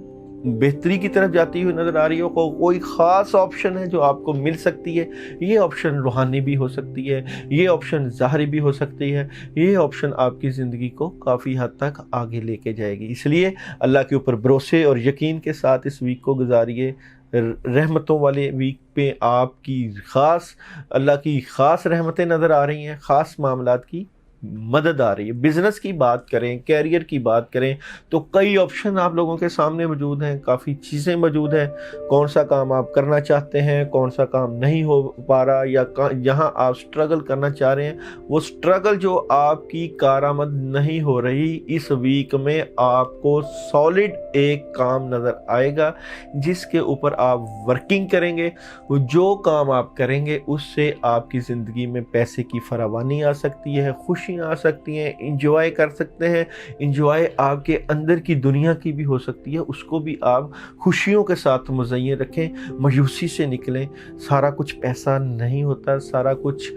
बेहतरी की तरफ जाती हुई नज़र आ रही हो। कोई ख़ास ऑप्शन है जो आपको मिल सकती है। ये ऑप्शन रूहानी भी हो सकती है, ये ऑप्शन ज़ाहरी भी हो सकती है, ये ऑप्शन आपकी ज़िंदगी को काफ़ी हद तक आगे लेके जाएगी। इसलिए अल्लाह के ऊपर भरोसे और यकीन के साथ इस वीक को गुजारिए। रहमतों वाले वीक पे आपकी ख़ास, अल्लाह की ख़ास रहमतें नज़र आ रही हैं, ख़ास मामलात की मदद आ रही है। बिजनेस की बात करें, कैरियर की बात करें, तो कई ऑप्शन आप लोगों के सामने मौजूद हैं, काफ़ी चीज़ें मौजूद हैं। कौन सा काम आप करना चाहते हैं, कौन सा काम नहीं हो पा रहा, या जहां आप स्ट्रगल करना चाह रहे हैं, वो स्ट्रगल जो आपकी कारामद नहीं हो रही, इस वीक में आपको सॉलिड एक काम नज़र आएगा जिसके ऊपर आप वर्किंग करेंगे। जो काम आप करेंगे उससे आपकी ज़िंदगी में पैसे की फरावानी आ सकती है, खुशियाँ आ सकती हैं, इंजॉय कर सकते हैं। इंजॉय आपके अंदर की दुनिया की भी हो सकती है, उसको भी आप खुशियों के साथ मुज़य्यन रखें, मायूसी से निकलें। सारा कुछ पैसा नहीं होता, सारा कुछ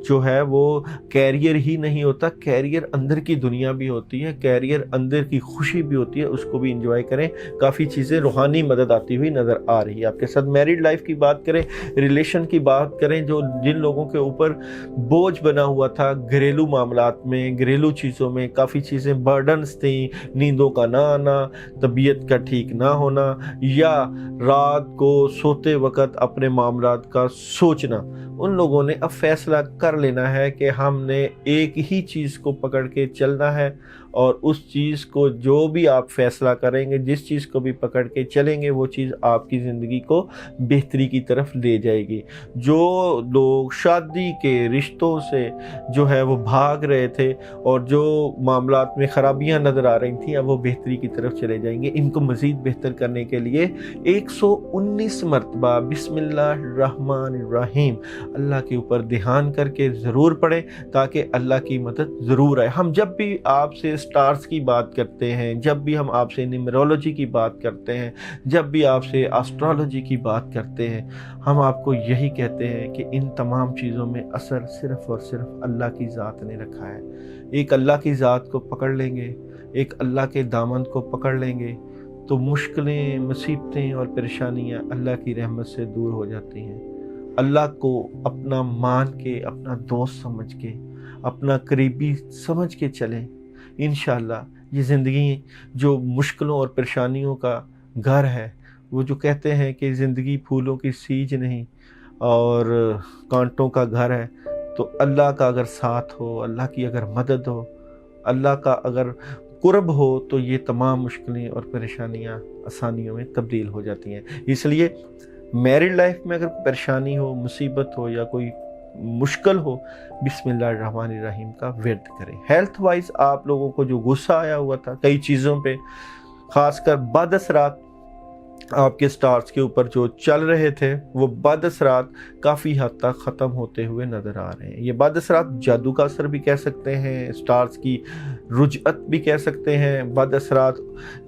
जो है वो कैरियर ही नहीं होता। कैरियर अंदर की दुनिया भी होती है, कैरियर अंदर की खुशी भी होती है, उसको भी इंजॉय करें। काफ़ी चीज़ें रूहानी मदद आती हुई नज़र आ रही है आपके साथ। मैरिड लाइफ की बात करें, रिलेशन की बात करें, जो जिन लोगों के ऊपर बोझ बना हुआ था घरेलू मामलात में, घरेलू चीज़ों में, काफ़ी चीज़ें बर्डन्स थी, नींदों का ना आना, तबीयत का ठीक ना होना, या रात को सोते वक्त अपने मामलात का सोचना, उन लोगों ने अब फैसला कर लेना है कि हमने एक ही चीज़ को पकड़ के चलना है, और उस चीज़ को जो भी आप फैसला करेंगे, जिस चीज़ को भी पकड़ के चलेंगे, वो चीज़ आपकी ज़िंदगी को बेहतरी की तरफ ले जाएगी। जो लोग शादी के रिश्तों से जो है वो भाग रहे थे और जो मामलात में ख़राबियाँ नज़र आ रही थी, अब वो बेहतरी की तरफ चले जाएंगे। इनको मज़ीद बेहतर करने के लिए 119 मरतबा बिस्मिल्लाहिर्रहमानिर्रहीम अल्लाह के ऊपर ध्यान करके ज़रूर पढ़ें, ताकि अल्लाह की मदद ज़रूर आए। हम जब भी आपसे स्टार्स की बात करते हैं, जब भी हम आपसे न्यूमरोलॉजी की बात करते हैं, जब भी आपसे एस्ट्रोलॉजी की बात करते हैं, हम आपको यही कहते हैं कि इन तमाम चीज़ों में असर सिर्फ़ और सिर्फ अल्लाह की ज़ात ने रखा है। एक अल्लाह की ज़ात को पकड़ लेंगे, एक अल्लाह के दामन को पकड़ लेंगे, तो मुश्किलें, मुसीबतें और परेशानियाँ अल्लाह की रहमत से दूर हो जाती हैं। अल्लाह को अपना मान के, अपना दोस्त समझ के, अपना करीबी समझ के चलें। इंशाअल्लाह ये ज़िंदगी जो मुश्किलों और परेशानियों का घर है, वो जो कहते हैं कि ज़िंदगी फूलों की सीज नहीं और कांटों का घर है, तो अल्लाह का अगर साथ हो, अल्लाह की अगर मदद हो, अल्लाह का अगर कुर्ब हो, तो ये तमाम मुश्किलें और परेशानियाँ आसानियों में तब्दील हो जाती हैं। इसलिए मैरिड लाइफ में अगर परेशानी हो, मुसीबत हो या कोई मुश्किल हो, बिस्मिल्लाहिर्रहमानिर्रहीम का विर्द करें। हेल्थ वाइज आप लोगों को जो गुस्सा आया हुआ था कई चीज़ों पे, ख़ासकर बदअसरात आपके स्टार्स के ऊपर जो चल रहे थे, वो बदअसरात काफ़ी हद तक ख़त्म होते हुए नज़र आ रहे हैं। ये बदअसरात जादू का असर भी कह सकते हैं, स्टार्स की रुजअत भी कह सकते हैं। बदअसरात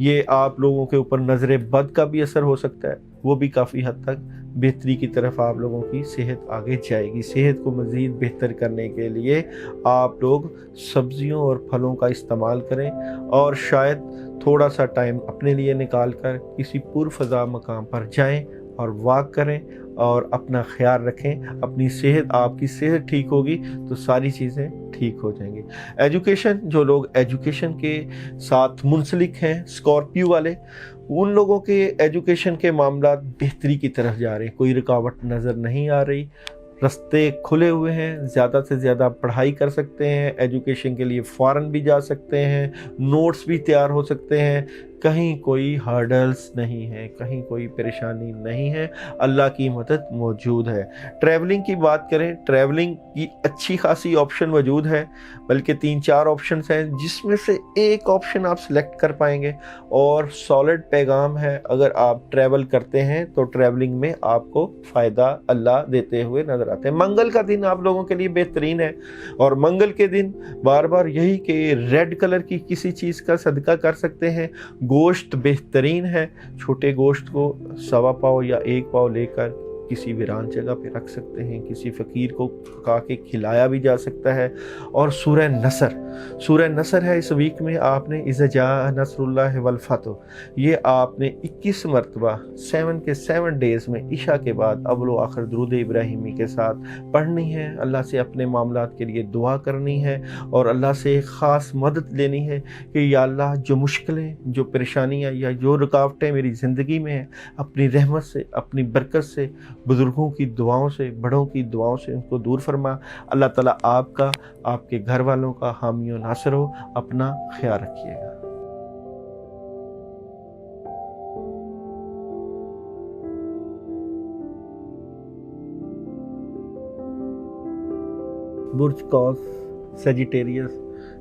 ये आप लोगों के ऊपर नज़र बद का भी असर हो सकता है, वो भी काफ़ी हद तक बेहतरी की तरफ आप लोगों की सेहत आगे जाएगी। सेहत को मज़ीद बेहतर करने के लिए आप लोग सब्जियों और फलों का इस्तेमाल करें, और शायद थोड़ा सा टाइम अपने लिए निकाल कर किसी पुरफ़ज़ा मकाम पर जाएं और वॉक करें और अपना ख्याल रखें। अपनी सेहत, आपकी सेहत ठीक होगी तो सारी चीज़ें ठीक हो जाएंगी। एजुकेशन, जो लोग एजुकेशन के साथ मुंसलिक हैं, स्कॉर्पियो वाले, उन लोगों के एजुकेशन के मामला बेहतरी की तरफ जा रहे हैं। कोई रुकावट नज़र नहीं आ रही, रास्ते खुले हुए हैं, ज़्यादा से ज़्यादा पढ़ाई कर सकते हैं, एजुकेशन के लिए फ़ॉरेन भी जा सकते हैं, नोट्स भी तैयार हो सकते हैं। कहीं कोई हर्डल्स नहीं है, कहीं कोई परेशानी नहीं है, अल्लाह की मदद मौजूद है। ट्रैवलिंग की बात करें, ट्रैवलिंग की अच्छी खासी ऑप्शन मौजूद है, बल्कि 3-4 ऑप्शंस हैं, जिसमें से एक ऑप्शन आप सिलेक्ट कर पाएंगे और सॉलिड पैगाम है। अगर आप ट्रैवल करते हैं तो ट्रैवलिंग में आपको फ़ायदा अल्लाह देते हुए नज़र आते हैं। मंगल का दिन आप लोगों के लिए बेहतरीन है, और मंगल के दिन बार बार यही कि रेड कलर की किसी चीज़ का सदका कर सकते हैं। गोश्त बेहतरीन है, छोटे गोश्त को 1.25 पाव या 1 पाव लेकर किसी वीरान जगह पे रख सकते हैं, किसी फ़कीर को पका के खिलाया भी जा सकता है। और सूरह नसर है इस वीक में, आपने इज़ा जा नसरुल्लाह वल फतह, ये आपने 21 मरतबा 7 के 7 डेज़ में इशा के बाद अव्वल व आखिर दुरूद इब्राहिमी के साथ पढ़नी है। अल्लाह से अपने मामलात के लिए दुआ करनी है और अल्लाह से ख़ास मदद लेनी है कि या अल्लाह, जो मुश्किलें, जो परेशानियाँ या जो रुकावटें मेरी ज़िंदगी में हैं, अपनी रहमत से, अपनी बरकत से बुज़ुर्गों की दुआओं से, बड़ों की दुआओं से उनको दूर फरमा। अल्लाह ताला आपका, आपके घर वालों का हामी और नासिर हो। अपना ख्याल रखिएगा। बुर्ज कौस, सेजिटेरियस,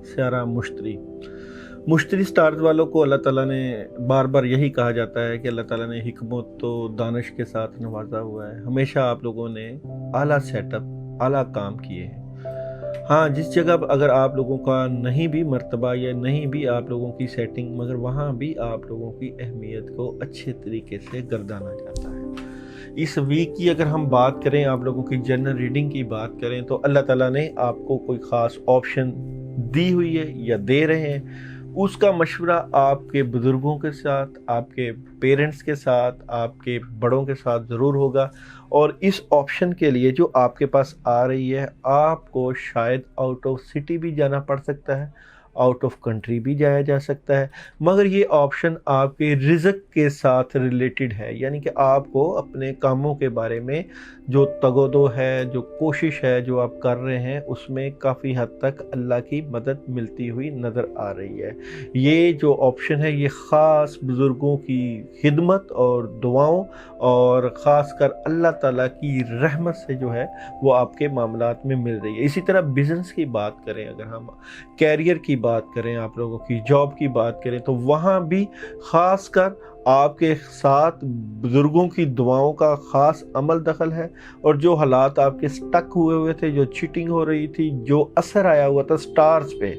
स्यारा मुश्तरी स्टार्स वालों को अल्लाह ताला ने बार बार यही कहा जाता है कि अल्लाह ताला ने हिकमत तो दानिश के साथ नवाजा हुआ है। हमेशा आप लोगों ने आला सेटअप, आला काम किए हैं। हाँ, जिस जगह अगर आप लोगों का नहीं भी मर्तबा या नहीं भी आप लोगों की सेटिंग, मगर वहाँ भी आप लोगों की अहमियत को अच्छे तरीके से गर्दाना जाता है। इस वीक की अगर हम बात करें, आप लोगों की जनरल रीडिंग की बात करें, तो अल्लाह ताला ने आपको कोई ख़ास ऑप्शन दी हुई है या दे रहे हैं। उसका मशवरा आपके बुज़ुर्गों के साथ, आपके पेरेंट्स के साथ, आपके बड़ों के साथ ज़रूर होगा। और इस ऑप्शन के लिए जो आपके पास आ रही है, आपको शायद आउट ऑफ सिटी भी जाना पड़ सकता है, आउट ऑफ कंट्री भी जाया जा सकता है, मगर ये ऑप्शन आपके रिज़्क के साथ रिलेटेड है। यानी कि आपको अपने कामों के बारे में जो तगोदो है, जो कोशिश है जो आप कर रहे हैं, उसमें काफ़ी हद तक अल्लाह की मदद मिलती हुई नज़र आ रही है। ये जो ऑप्शन है ये ख़ास बुज़ुर्गों की खिदमत और दुआओं और ख़ास कर अल्लाह ताला की रहमत से जो है वो आपके मामलात में मिल रही है। इसी तरह बिज़नेस की बात करें, अगर हम कैरियर की बात करें, आप लोगों की जॉब की बात करें, तो वहाँ भी ख़ास कर आपके साथ बुज़ुर्गों की दुआओं का ख़ास अमल दखल है। और जो हालात आपके स्टक हुए थे, जो चीटिंग हो रही थी, जो असर आया हुआ था स्टार्स पे,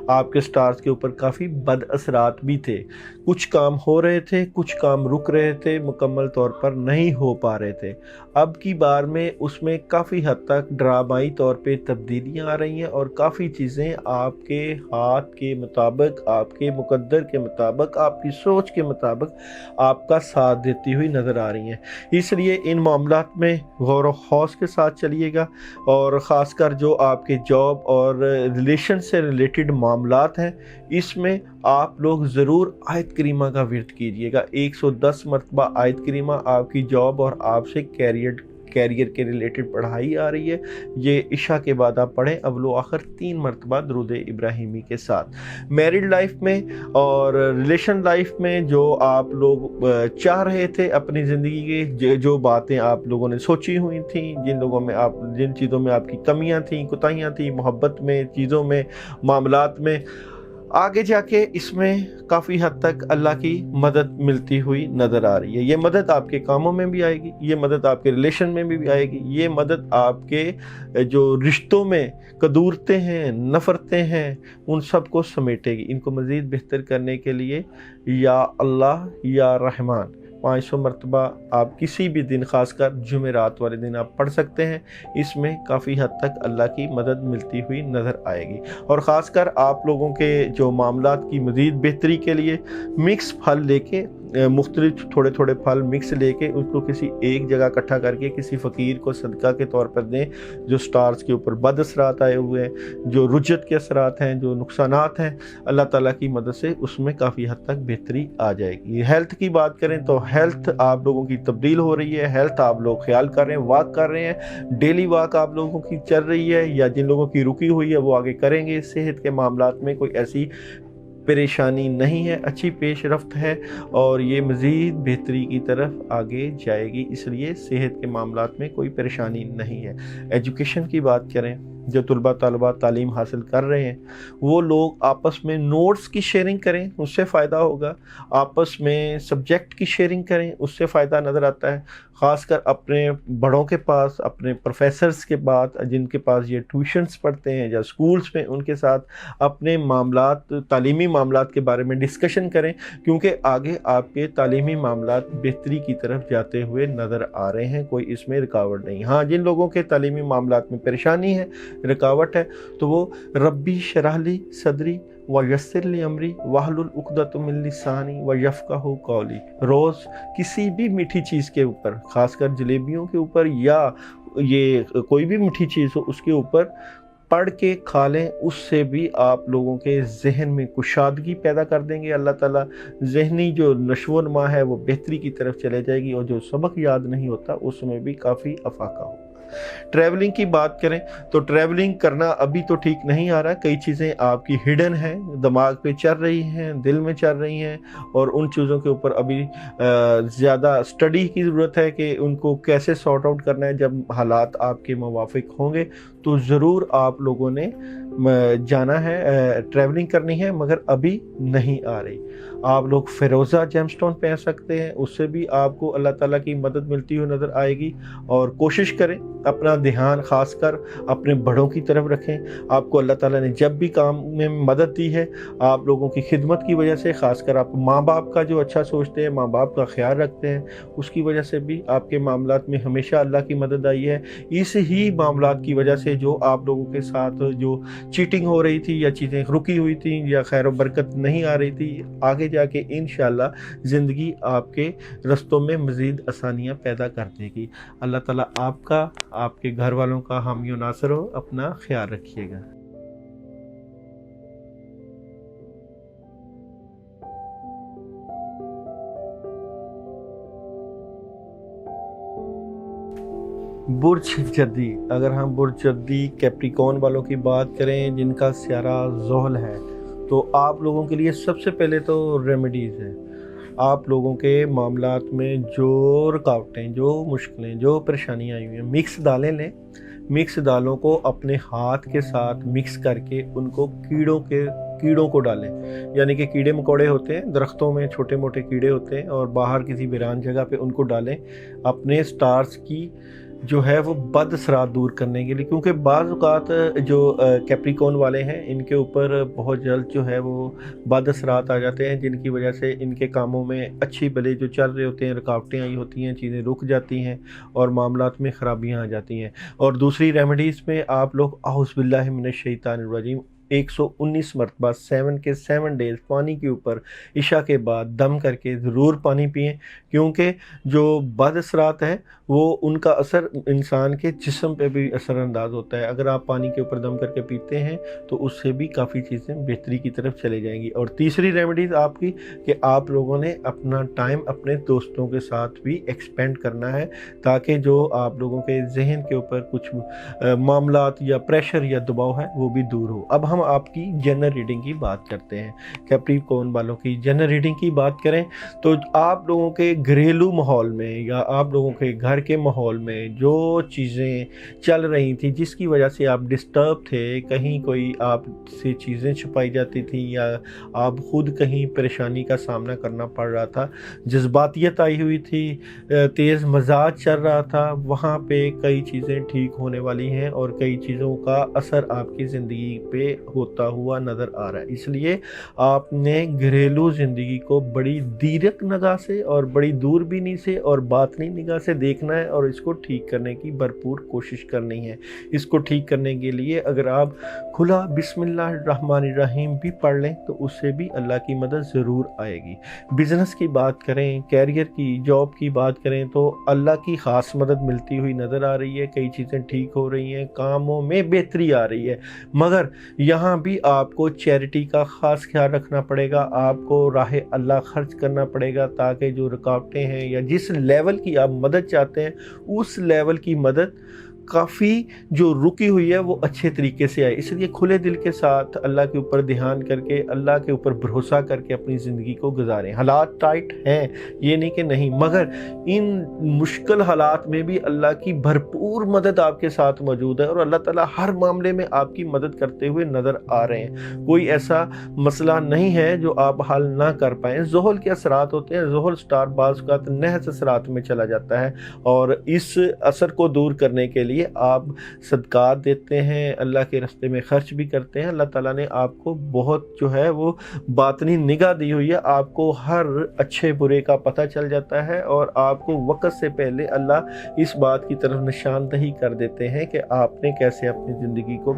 आपके स्टार्स के ऊपर काफ़ी बद असरात भी थे। कुछ काम हो रहे थे, कुछ काम रुक रहे थे, मुकम्मल तौर पर नहीं हो पा रहे थे। अब की बार में उसमें काफ़ी हद तक ड्रामाई तौर पे तब्दीलियाँ आ रही हैं और काफ़ी चीज़ें आपके हाथ के मुताबिक, आपके मुकद्दर के मुताबिक, आपकी सोच के मुताबिक आपका साथ देती हुई नज़र आ रही हैं। इसलिए इन मामलात में गौर व खौस के साथ चलिएगा। और ख़ासकर जो आपके जॉब और रिलेशन से रिलेटेड मामलात हैं, इसमें आप लोग ज़रूर आयत करीमा का विर्द कीजिएगा। 110 मरतबा आयत करीमा आपकी जॉब और आपसे कैरियर के रिलेटेड पढ़ाई आ रही है। ये इशा के बाद आप पढ़ें अव्वलो आखिर 3 मरतबा दुरूद इब्राहिमी के साथ। मैरिड लाइफ में और रिलेशन लाइफ में जो आप लोग चाह रहे थे अपनी ज़िंदगी के, जो बातें आप लोगों ने सोची हुई थी, जिन चीज़ों में आपकी कमियां थी, कोताहियां थी, मोहब्बत में, चीज़ों में, मामलात में, आगे जाके इसमें काफ़ी हद तक अल्लाह की मदद मिलती हुई नज़र आ रही है। ये मदद आपके कामों में भी आएगी, ये मदद आपके रिलेशन में भी आएगी, ये मदद आपके जो रिश्तों में कदूरते हैं, नफ़रतें हैं, उन सब को समेटेगी। इनको मज़ीद बेहतर करने के लिए या अल्लाह या रहमान 500 मरतबा आप किसी भी दिन, खासकर जुमेरात वाले दिन आप पढ़ सकते हैं। इसमें काफ़ी हद तक अल्लाह की मदद मिलती हुई नज़र आएगी। और ख़ासकर आप लोगों के जो मामलात की मज़ीद बेहतरी के लिए मिक्स फल लेके, मुख्तलिफ थोड़े थोड़े फल मिक्स लेके उसको किसी एक जगह इकट्ठा करके किसी फ़कीर को सदका के तौर पर दें। जो स्टार्स के ऊपर बद असरात आए हुए हैं, जो रुजत के असरात हैं, जो नुकसानात हैं, अल्लाह ताला की मदद से उसमें काफ़ी हद तक बेहतरी आ जाएगी। हेल्थ की बात करें तो हेल्थ आप लोगों की तब्दील हो रही है। हेल्थ आप लोग ख्याल कर रहे हैं, वॉक कर रहे हैं, डेली वॉक आप लोगों की चल रही है, या जिन लोगों की रुकी हुई है वो आगे करेंगे। सेहत के मामलात में कोई ऐसी परेशानी नहीं है, अच्छी पेश रफ्त है और ये मज़ीद बेहतरी की तरफ आगे जाएगी। इसलिए सेहत के मामलात में कोई परेशानी नहीं है। एजुकेशन की बात करें, जो तलबा तलबा तालीम हासिल कर रहे हैं वो लोग आपस में नोट्स की शेयरिंग करें, उससे फ़ायदा होगा। आपस में सब्जेक्ट की शेयरिंग करें, उससे फ़ायदा नज़र आता है। ख़ासकर अपने बड़ों के पास, अपने प्रोफेसर्स के बाद, जिनके पास ये ट्यूशन्स पढ़ते हैं या स्कूल्स में, उनके साथ अपने मामलात, तालीमी मामलात के बारे में डिस्कशन करें, क्योंकि आगे आपके तालीमी मामलात बेहतरी की तरफ जाते हुए नज़र आ रहे हैं। कोई इसमें रुकावट नहीं। हाँ, जिन लोगों के तालीमी मामलात में परेशानी है, रुकावट है, तो वो रब्बी शरहली सदरी व यस्सिरली अमरी वाहलुल उक़दतम मिन लिसानी व यफ़क़हू क़ौली, रोज़ किसी भी मीठी चीज़ के ऊपर, ख़ासकर जलेबियों के ऊपर या ये कोई भी मीठी चीज़ हो, उसके ऊपर پڑھ کے کھا لیں، اس سے بھی آپ لوگوں کے ذہن میں کشادگی پیدا کر دیں گے اللہ تعالیٰ۔ ذہنی جو نشو و نما ہے وہ بہتری کی طرف چلے جائے گی، اور جو سبق یاد نہیں ہوتا اس میں بھی کافی افاقہ ہوگا۔ ٹریولنگ کی بات کریں تو ٹریولنگ کرنا ابھی تو ٹھیک نہیں آ رہا، کئی چیزیں آپ کی ہڈن ہیں، دماغ پہ چل رہی ہیں، دل میں چل رہی ہیں، اور ان چیزوں کے اوپر ابھی زیادہ اسٹڈی کی ضرورت ہے کہ ان کو کیسے سارٹ آؤٹ کرنا ہے۔ جب حالات آپ کے موافق ہوں گے تو ضرور آپ لوگوں نے جانا ہے، ٹریولنگ کرنی ہے، مگر ابھی نہیں آ رہی۔ آپ لوگ فیروزہ جیم سٹون پہن سکتے ہیں، اس سے بھی آپ کو اللہ تعالیٰ کی مدد ملتی ہوئی نظر آئے گی۔ اور کوشش کریں اپنا دھیان خاص کر اپنے بڑوں کی طرف رکھیں۔ آپ کو اللہ تعالیٰ نے جب بھی کام میں مدد دی ہے، آپ لوگوں کی خدمت کی وجہ سے، خاص کر آپ ماں باپ کا جو اچھا سوچتے ہیں، ماں باپ کا خیال رکھتے ہیں، اس کی وجہ سے بھی آپ کے معاملات میں ہمیشہ اللہ کی مدد آئی ہے۔ اس ہی معاملات کی وجہ سے جو آپ لوگوں کے ساتھ جو چیٹنگ ہو رہی تھی، یا چیزیں رکی ہوئی تھیں، یا خیر و برکت نہیں آ رہی تھی، آگے جا کے انشاءاللہ زندگی آپ کے رستوں میں مزید آسانیاں پیدا کر دے گی۔ اللہ تعالیٰ آپ کا، آپ کے گھر والوں کا حامی و ناصر ہو۔ اپنا خیال رکھیے گا۔ برج جدی، اگر ہم برج جدی کیپریکون والوں کی بات کریں جن کا سیارہ زحل ہے، تو آپ لوگوں کے لیے سب سے پہلے تو ریمیڈیز ہیں۔ آپ لوگوں کے معاملات میں جو رکاوٹیں، جو مشکلیں، جو پریشانیاں آئی ہوئی ہیں، مکس دالیں لیں۔ مکس دالوں کو اپنے ہاتھ کے ساتھ مکس کر کے ان کو کیڑوں کو ڈالیں، یعنی کہ کیڑے مکوڑے ہوتے ہیں درختوں میں، چھوٹے موٹے کیڑے ہوتے ہیں، اور باہر کسی ویران جگہ پہ ان کو ڈالیں اپنے سٹارز کی جو ہے وہ بد اثرات دور کرنے کے لیے، کیونکہ بعض اوقات جو کیپریکون والے ہیں ان کے اوپر بہت جلد جو ہے وہ بد اثرات آ جاتے ہیں، جن کی وجہ سے ان کے کاموں میں اچھی بھلے جو چل رہے ہوتے ہیں رکاوٹیں آئی ہوتی ہیں، چیزیں رک جاتی ہیں اور معاملات میں خرابیاں آ جاتی ہیں۔ اور دوسری ریمیڈیز میں آپ لوگ اعوذ باللہ من الشیطان الرجیم 119 مرتبہ 7 کے 7 ڈیز پانی کے اوپر عشاء کے بعد دم کر کے ضرور پانی پئیں، کیونکہ جو بد اثرات ہیں وہ ان کا اثر انسان کے جسم پہ بھی اثر انداز ہوتا ہے۔ اگر آپ پانی کے اوپر دم کر کے پیتے ہیں تو اس سے بھی کافی چیزیں بہتری کی طرف چلے جائیں گی۔ اور تیسری ریمیڈیز آپ کی کہ آپ لوگوں نے اپنا ٹائم اپنے دوستوں کے ساتھ بھی ایکسپینڈ کرنا ہے، تاکہ جو آپ لوگوں کے ذہن کے اوپر کچھ معاملات یا پریشر یا دباؤ ہے وہ بھی دور ہو۔ اب ہم آپ کی جنرل ریڈنگ کی بات کرتے ہیں۔ کیپریکون والوں کی جنرل ریڈنگ کی بات کریں تو آپ لوگوں کے گھریلو ماحول میں یا آپ لوگوں کے گھر کے ماحول میں جو چیزیں چل رہی تھیں جس کی وجہ سے آپ ڈسٹرب تھے، کہیں کوئی آپ سے چیزیں چھپائی جاتی تھیں یا آپ خود کہیں پریشانی کا سامنا کرنا پڑ رہا تھا، جذباتیت آئی ہوئی تھی، تیز مزاج چل رہا تھا، وہاں پہ کئی چیزیں ٹھیک ہونے والی ہیں اور کئی چیزوں کا اثر آپ کی زندگی پہ ہوتا ہوا نظر آ رہا ہے۔ اس لیے آپ نے گھریلو زندگی کو بڑی دیرک نگاہ سے اور بڑی دوربینی سے اور باطنی نگاہ سے دیکھنا ہے اور اس کو ٹھیک کرنے کی بھرپور کوشش کرنی ہے۔ اس کو ٹھیک کرنے کے لیے اگر آپ کھلا بسم اللہ الرحمن الرحیم بھی پڑھ لیں تو اس سے بھی اللہ کی مدد ضرور آئے گی۔ بزنس کی بات کریں، کیریئر کی، جاب کی بات کریں تو اللہ کی خاص مدد ملتی ہوئی نظر آ رہی ہے، کئی چیزیں ٹھیک ہو رہی ہیں، کاموں میں بہتری آ رہی ہے، مگر یہاں بھی آپ کو چیریٹی کا خاص خیال رکھنا پڑے گا، آپ کو راہ اللہ خرچ کرنا پڑے گا، تاکہ جو رکاوٹیں ہیں یا جس لیول کی آپ مدد چاہتے ہیں اس لیول کی مدد کافی جو رکی ہوئی ہے وہ اچھے طریقے سے آئے۔ اس لیے کھلے دل کے ساتھ اللہ کے اوپر دھیان کر کے، اللہ کے اوپر بھروسہ کر کے اپنی زندگی کو گزاریں۔ حالات ٹائٹ ہیں، یہ نہیں کہ نہیں، مگر ان مشکل حالات میں بھی اللہ کی بھرپور مدد آپ کے ساتھ موجود ہے اور اللہ تعالیٰ ہر معاملے میں آپ کی مدد کرتے ہوئے نظر آ رہے ہیں۔ کوئی ایسا مسئلہ نہیں ہے جو آپ حل نہ کر پائیں۔ زحل کے اثرات ہوتے ہیں، زحل سٹار بعض اوقات نحس اثرات میں چلا جاتا ہے، اور اس اثر کو دور کرنے کے لیے آپ صدقات دیتے ہیں، اللہ کے راستے میں خرچ بھی کرتے ہیں۔ اللہ تعالیٰ نے آپ کو بہت جو ہے وہ باطنی نگاہ دی ہوئی ہے، آپ کو ہر اچھے برے کا پتہ چل جاتا ہے اور آپ کو وقت سے پہلے اللہ اس بات کی طرف نشاندہی کر دیتے ہیں کہ آپ نے کیسے اپنی زندگی کو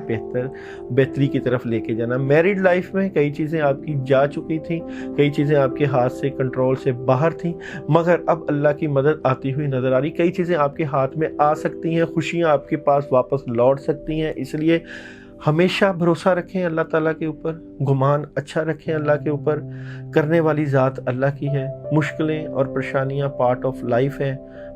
بہتری کی طرف لے کے جانا۔ میرڈ لائف میں کئی چیزیں آپ کی جا چکی تھیں، کئی چیزیں آپ کے ہاتھ سے کنٹرول سے باہر تھیں، مگر اب اللہ کی مدد آتی ہوئی نظر آ رہی، کئی چیزیں آپ کے ہاتھ میں آ سکتی ہیں، خوشیاں آپ کے پاس واپس لوٹ سکتی ہیں۔ اس لیے हमेशा भरोसा रखें अल्लाह ताला के ऊपर, गुमान अच्छा रखें अल्लाह के ऊपर। करने वाली ज़ात अल्लाह की है। मुश्किलें और परेशानियां पार्ट ऑफ लाइफ है,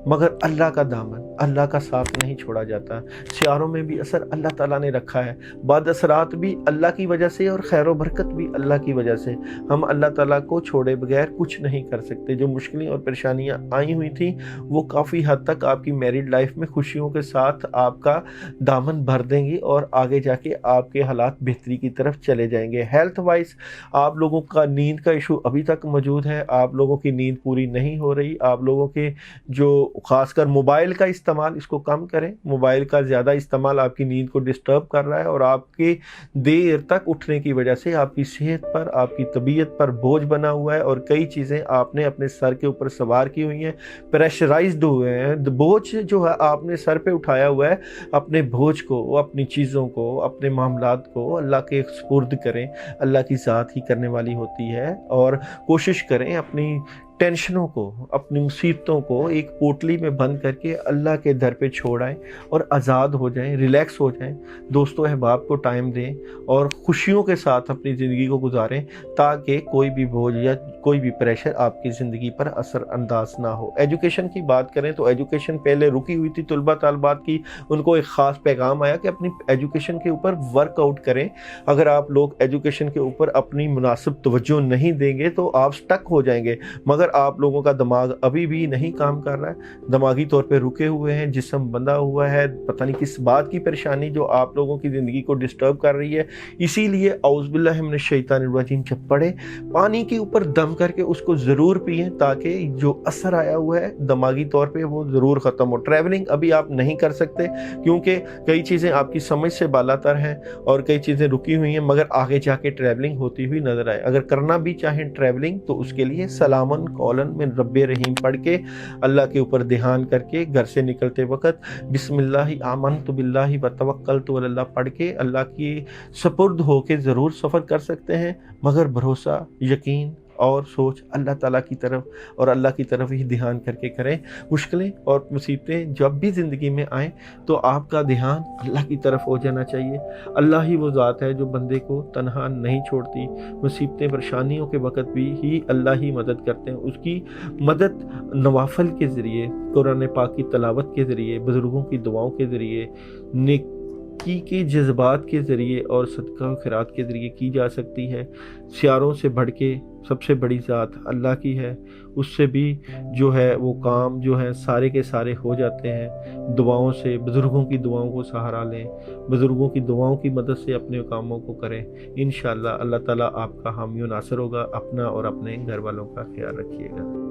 मगर अल्लाह का दामन, अल्लाह का साथ नहीं छोड़ा जाता। सियारों में भी असर अल्लाह ताला ने रखा है, बाद असरात भी अल्लाह की वजह से और खैर बरकत भी अल्लाह की वजह से। हम अल्लाह ताला को छोड़े बगैर कुछ नहीं कर सकते। जो मुश्किलें और परेशानियां आई हुई थी वो काफ़ी हद तक आपकी मैरिड लाइफ में खुशियों के साथ आपका दामन भर देंगी और आगे जाके आपके हालात बेहतरी की तरफ चले जाएंगे। हेल्थ वाइज आप लोगों का नींद का इशू अभी तक मौजूद है, आप लोगों की नींद पूरी नहीं हो रही। आप लोगों के जो खासकर मोबाइल का इस्तेमाल, इसको कम करें। मोबाइल का ज़्यादा इस्तेमाल आपकी नींद को डिस्टर्ब कर रहा है और आपके देर तक उठने की वजह से आपकी सेहत पर, आपकी तबीयत पर बोझ बना हुआ है और कई चीज़ें आपने अपने सर के ऊपर सवार की हुई हैं, प्रेशराइज्ड हुए हैं। बोझ जो है आपने सर पे उठाया हुआ है, अपने बोझ को, अपनी चीज़ों को, अपने मामलात को अल्लाह के सुपुर्द करें। अल्लाह की ज़ात ही करने वाली होती है और कोशिश करें अपनी टेंशनों को, अपनी मुसीबतों को एक पोटली में बंद करके अल्लाह के दर पे छोड़ आएँ और आज़ाद हो जाएं, रिलैक्स हो जाएं। दोस्तों अहबाब को टाइम दें और खुशियों के साथ अपनी ज़िंदगी को गुजारें ताकि कोई भी बोझ या कोई भी प्रेशर आपकी ज़िंदगी पर असर अंदाज ना हो। एजुकेशन की बात करें तो एजुकेशन पहले रुकी हुई थी तलबा तालबात की, उनको एक ख़ास पैगाम आया कि अपनी एजुकेशन के ऊपर वर्कआउट करें। अगर आप लोग एजुकेशन के ऊपर अपनी मुनासिब तवज्जो नहीं देंगे तो आप स्टक हो जाएंगे। मगर आप लोगों का दिमाग अभी भी नहीं काम कर रहा है, दिमागी तौर पे रुके हुए हैं, जिस्म बंधा हुआ है, पता नहीं किस बात की परेशानी जो आप लोगों की ज़िंदगी को डिस्टर्ब कर रही है। इसीलिए औज़ बिल्लाहि मिनश शैतानिर रजीम जब पढ़े पानी के ऊपर दम करके उसको ज़रूर पिएं ताकि जो असर आया हुआ है दिमागी तौर पे वो ज़रूर ख़त्म हो। ट्रैवलिंग अभी आप नहीं कर सकते क्योंकि कई चीज़ें आपकी समझ से बालातर हैं और कई चीज़ें रुकी हुई हैं, मगर आगे जाके ट्रैवलिंग होती हुई नज़र आए। अगर करना भी चाहें ट्रैवलिंग तो उसके लिए सलामन कौलन में रब्बे रहीम पढ़ के अल्लाह के ऊपर ध्यान करके घर से निकलते वक्त बिस्मिल्लाहि आमनतु बिल्लाहि व तवक्कलतु अलल्लाह पढ़ के अल्लाह की सपुर्द होके ज़रूर सफ़र कर सकते हैं। मगर भरोसा, यकीन और सोच अल्लाह ताला की तरफ और अल्लाह की तरफ ही ध्यान करके करें। मुश्किलें और मुसीबतें जब भी ज़िंदगी में आएँ तो आपका ध्यान अल्लाह की तरफ हो जाना चाहिए। अल्लाह ही वो ज़ात है जो बंदे को तन्हा नहीं छोड़ती। मुसीबतें परेशानियों के वक़्त भी ही अल्लाह ही मदद करते हैं। उसकी मदद नवाफल के ज़रिए, कुरान पाक की तलावत के ज़रिए, बुज़ुर्गों की दुआओं के ज़रिए, नेकी के जज्बात के ज़रिए और सदका खैरात के ज़रिए की जा सकती है। सियारों से बढ़ के सबसे बड़ी ज़ात अल्लाह की है, उससे भी जो है वो काम जो है सारे के सारे हो जाते हैं। दुआओं से, बुज़ुर्गों की दुआओं को सहारा लें, बुज़ुर्गों की दुआओं की मदद से अपने कामों को करें। इंशाअल्लाह अल्लाह ताला आपका हामी व नासिर होगा। अपना और अपने घर वालों का ख्याल रखिएगा।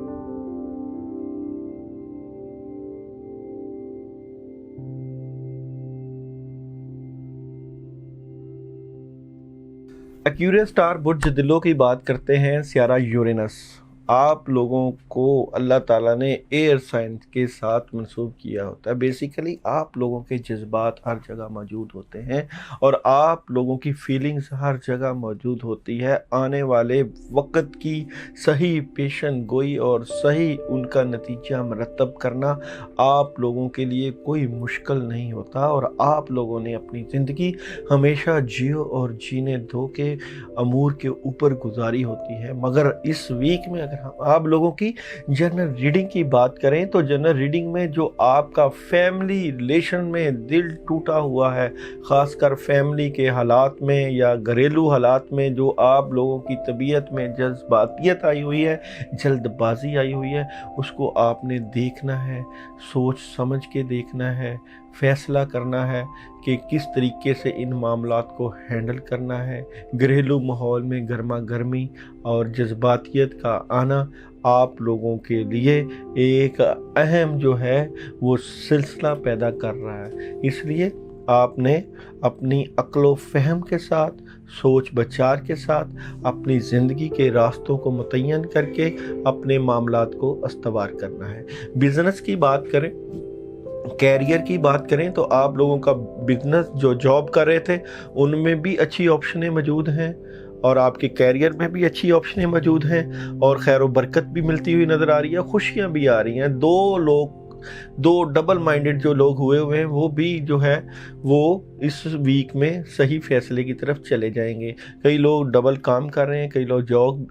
एक्यूरियस स्टार बुर्ज दिलों की बात करते हैं। सियारा यूरेनस आप लोगों को अल्लाह ताला ने एयर साइंस के साथ मंसूब किया होता है। बेसिकली आप लोगों के जज्बात हर जगह मौजूद होते हैं और आप लोगों की फीलिंग्स हर जगह मौजूद होती है। आने वाले वक्त की सही पेशन गोई और सही उनका नतीजा मरतब करना आप लोगों के लिए कोई मुश्किल नहीं होता और आप लोगों ने अपनी ज़िंदगी हमेशा जियो और जीने दो के अमूर के ऊपर गुजारी होती है। मगर इस वीक में अगर आप लोगों की जनरल रीडिंग की बात करें तो जनरल रीडिंग में जो आपका फैमिली रिलेशन में दिल टूटा हुआ है, ख़ासकर फैमिली के हालात में या घरेलू हालात में जो आप लोगों की तबीयत में जज्बातियत आई हुई है, जल्दबाजी आई हुई है, उसको आपने देखना है, सोच समझ के देखना है, फैसला करना है कि किस तरीके से इन मामलात को हैंडल करना है। घरेलू माहौल में गर्मा गर्मी और जज्बातियत का आना आप लोगों के लिए एक अहम जो है वो सिलसिला पैदा कर रहा है। इसलिए आपने अपनी अक्ल व फहम के साथ, सोच बचार के साथ अपनी ज़िंदगी के रास्तों को मुतय्यन करके अपने मामलात को अस्तवार करना है। बिज़नेस की बात करें, कैरियर की बात करें तो आप लोगों का बिजनेस जो जॉब कर रहे थे उनमें भी अच्छी ऑप्शनें मौजूद हैं और आपके कैरियर में भी अच्छी ऑप्शनें मौजूद हैं और खैर व बरकत भी मिलती हुई नज़र आ रही है, खुशियां भी आ रही हैं। दो लोग दो डबल माइंडेड जो लोग हुए हैं वो भी जो है वो इस वीक में सही फैसले की तरफ चले जाएंगे। कई लोग डबल काम कर रहे हैं, कई लोग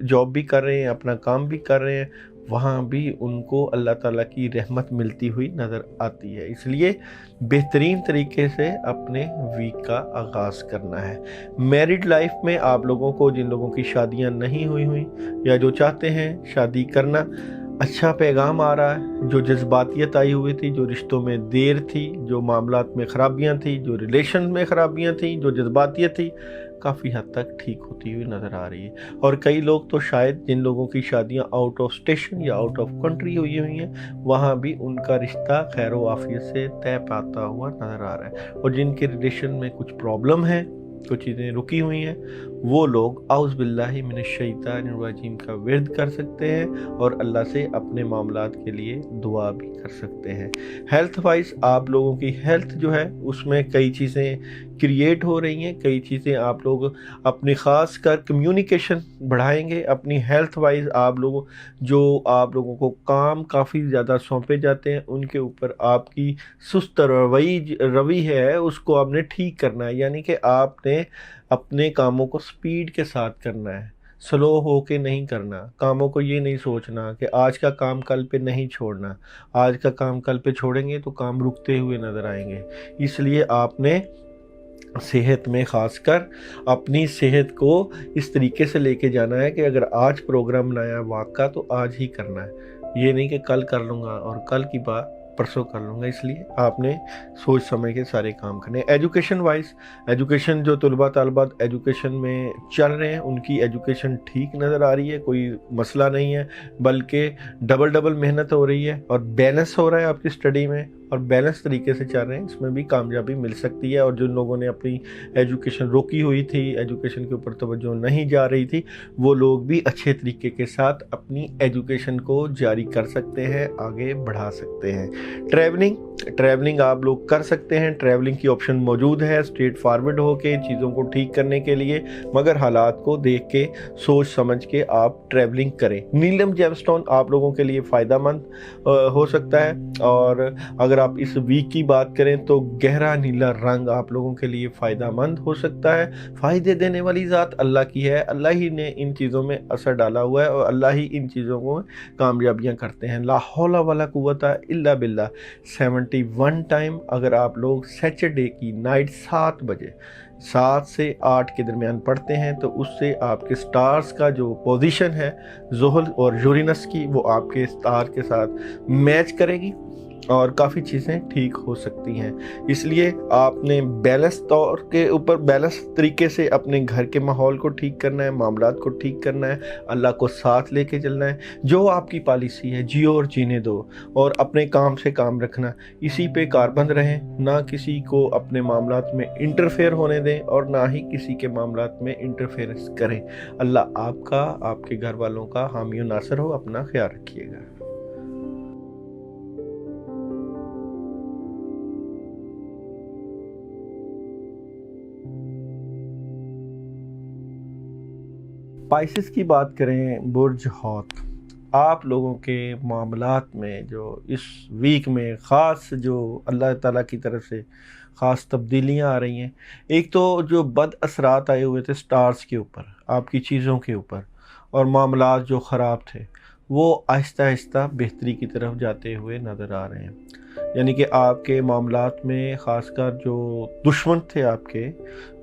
जॉब भी कर रहे हैं, अपना काम भी कर रहे हैं, वहाँ भी उनको अल्लाह ताला की रहमत मिलती हुई नज़र आती है। इसलिए बेहतरीन तरीके से अपने वीक का आगाज़ करना है। मैरिड लाइफ में आप लोगों को, जिन लोगों की शादियाँ नहीं हुई या जो चाहते हैं शादी करना, अच्छा पैगाम आ रहा है। जो जज्बातियत आई हुई थी, जो रिश्तों में देर थी, जो मामलात में ख़राबियाँ थी, जो रिलेशन में ख़राबियाँ थी, जो जज्बातियत थी, काफ़ी हद तक ठीक होती हुई नज़र आ रही है। और कई लोग तो शायद, जिन लोगों की शादियां आउट ऑफ स्टेशन या आउट ऑफ कंट्री हुई हैं, वहाँ भी उनका रिश्ता खैर व आफियत से तय पाता हुआ नज़र आ रहा है। और जिनके रिलेशन में कुछ प्रॉब्लम है, कुछ चीज़ें रुकी हुई हैं, वो लोग औज़ु बिल्लाहि मिनश्शैतानिर रजीम का विर्द कर सकते हैं और अल्लाह से अपने मामलात के लिए दुआ भी कर सकते हैं। हेल्थ वाइज आप लोगों की हेल्थ जो है उसमें कई चीज़ें क्रिएट हो रही हैं, कई चीज़ें आप लोग अपनी ख़ास कर कम्युनिकेशन बढ़ाएंगे अपनी हेल्थ वाइज। आप लोगों को काम काफ़ी ज़्यादा सौंपे जाते हैं, उनके ऊपर आपकी सुस्त रवि है उसको आपने ठीक करना है। यानी कि आपने अपने कामों को स्पीड के साथ करना है, स्लो हो के नहीं करना। कामों को ये नहीं सोचना कि आज का काम कल पे नहीं छोड़ना, आज का काम कल पे छोड़ेंगे तो काम रुकते हुए नज़र आएंगे। इसलिए आपने सेहत में ख़ासकर अपनी सेहत को इस तरीके से लेके जाना है कि अगर आज प्रोग्राम बनाया वाक़ा तो आज ही करना है, ये नहीं कि कल कर लूँगा और कल की बात परसों कर लूँगा। इसलिए आपने सोच समझ के सारे काम करने। एजुकेशन वाइज, एजुकेशन जो तलबा तालिबात एजुकेशन में चल रहे हैं उनकी एजुकेशन ठीक नज़र आ रही है, कोई मसला नहीं है, बल्कि डबल मेहनत हो रही है और बैलेंस हो रहा है आपकी स्टडी में और बैलेंस तरीके से चल रहे हैं, इसमें भी कामयाबी मिल सकती है। और जिन लोगों ने अपनी एजुकेशन रोकी हुई थी, एजुकेशन के ऊपर तवज्जो नहीं जा रही थी, वो लोग भी अच्छे तरीके के साथ अपनी एजुकेशन को जारी कर सकते हैं, आगे बढ़ा सकते हैं। ट्रैवलिंग आप लोग कर सकते हैं, ट्रैवलिंग की ऑप्शन मौजूद है स्ट्रेट फॉरवर्ड होके चीज़ों को ठीक करने के लिए, मगर हालात को देख के सोच समझ के आप ट्रैवलिंग करें। नीलम जेमस्टोन आप लोगों के लिए फ़ायदेमंद हो सकता है। और अगर आप इस वीक की बात करें तो गहरा नीला रंग आप लोगों के लिए फ़ायदेमंद हो सकता है। फ़ायदे देने वाली ज़ात अल्लाह की है, अल्लाह ही ने इन चीज़ों में असर डाला हुआ है और अल्लाह ही इन चीज़ों को कामयाबियाँ करते हैं। ला हौला वला कुव्वता इल्ला बिल्लाह। 71 टाइम अगर आप लोग सैटरडे की नाइट 7 बजे 7 से 8 के दरमियान पढ़ते हैं तो उससे आपके स्टार्स का जो पोजीशन है ज़ुहल और यूरेनस की, वो आपके स्टार के साथ मैच करेगी और काफ़ी चीज़ें ठीक हो सकती हैं। इसलिए आपने बैलेंस तौर के ऊपर, बैलेंस तरीके से अपने घर के माहौल को ठीक करना है, मामलात को ठीक करना है, अल्लाह को साथ लेके चलना है। जो आपकी पॉलिसी है जियो और जीने दो और अपने काम से काम रखना, इसी पे कारबंद रहें, ना किसी को अपने मामलात में इंटरफेयर होने दें और ना ही किसी के मामलात में इंटरफेरेंस करें। अल्लाह आपका, आपके घर वालों का हामी और नासर हो। अपना ख्याल रखिएगा। स्पाइसेस की बात करें, बुर्ज हौत, आप लोगों के मामलात में जो इस वीक में ख़ास जो अल्लाह ताला की तरफ से ख़ास तब्दीलियां आ रही हैं, एक तो जो बद असरात आए हुए थे स्टार्स के ऊपर, आपकी चीज़ों के ऊपर, और मामलात जो ख़राब थे वो आहिस्ता आहिस्ता बेहतरी की तरफ जाते हुए नज़र आ रहे हैं। यानी कि आपके मामलात में ख़ासकर जो दुश्मन थे आपके,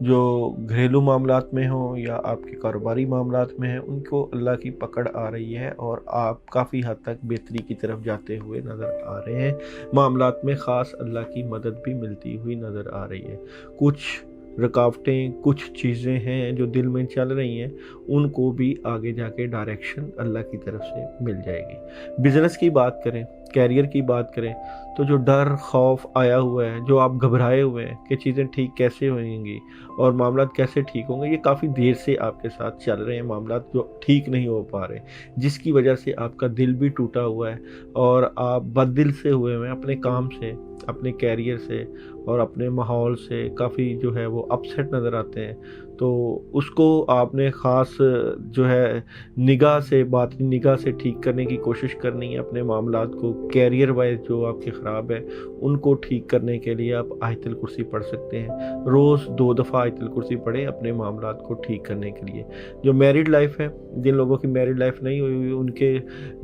जो घरेलू मामलात में हो या आपके कारोबारी मामलात में हैं, उनको अल्लाह की पकड़ आ रही है और आप काफ़ी हद तक बेहतरी की तरफ जाते हुए नज़र आ रहे हैं। मामलात में ख़ास अल्लाह की मदद भी मिलती हुई नज़र आ रही है। कुछ रुकावटें, कुछ चीज़ें हैं जो दिल में चल रही हैं, उनको भी आगे जाके डायरेक्शन अल्लाह की तरफ से मिल जाएगी। बिज़नेस की बात करें, कैरियर की बात करें, तो जो डर खौफ आया हुआ है, जो आप घबराए हुए हैं कि चीज़ें ठीक कैसे होंगी और मामलात कैसे ठीक होंगे, ये काफ़ी देर से आपके साथ चल रहे हैं, मामलात जो ठीक नहीं हो पा रहे, जिसकी वजह से आपका दिल भी टूटा हुआ है और आप बददिल से हुए हैं अपने काम से, अपने कैरियर से और अपने माहौल से, काफ़ी जो है वो अपसेट नज़र आते हैं। तो उसको आपने ख़ास जो है बातिनी निगाह से ठीक करने की कोशिश करनी है। अपने मामलात को कैरियर वाइज जो आपके ख़राब है उनको ठीक करने के लिए आप आयतुल कुर्सी पढ़ सकते हैं। रोज़ 2 दफ़ा आयतुल कुर्सी पढ़ें अपने मामलात को ठीक करने के लिए। जो मैरिड लाइफ है, जिन लोगों की मैरिड लाइफ नहीं हुई हुई उनके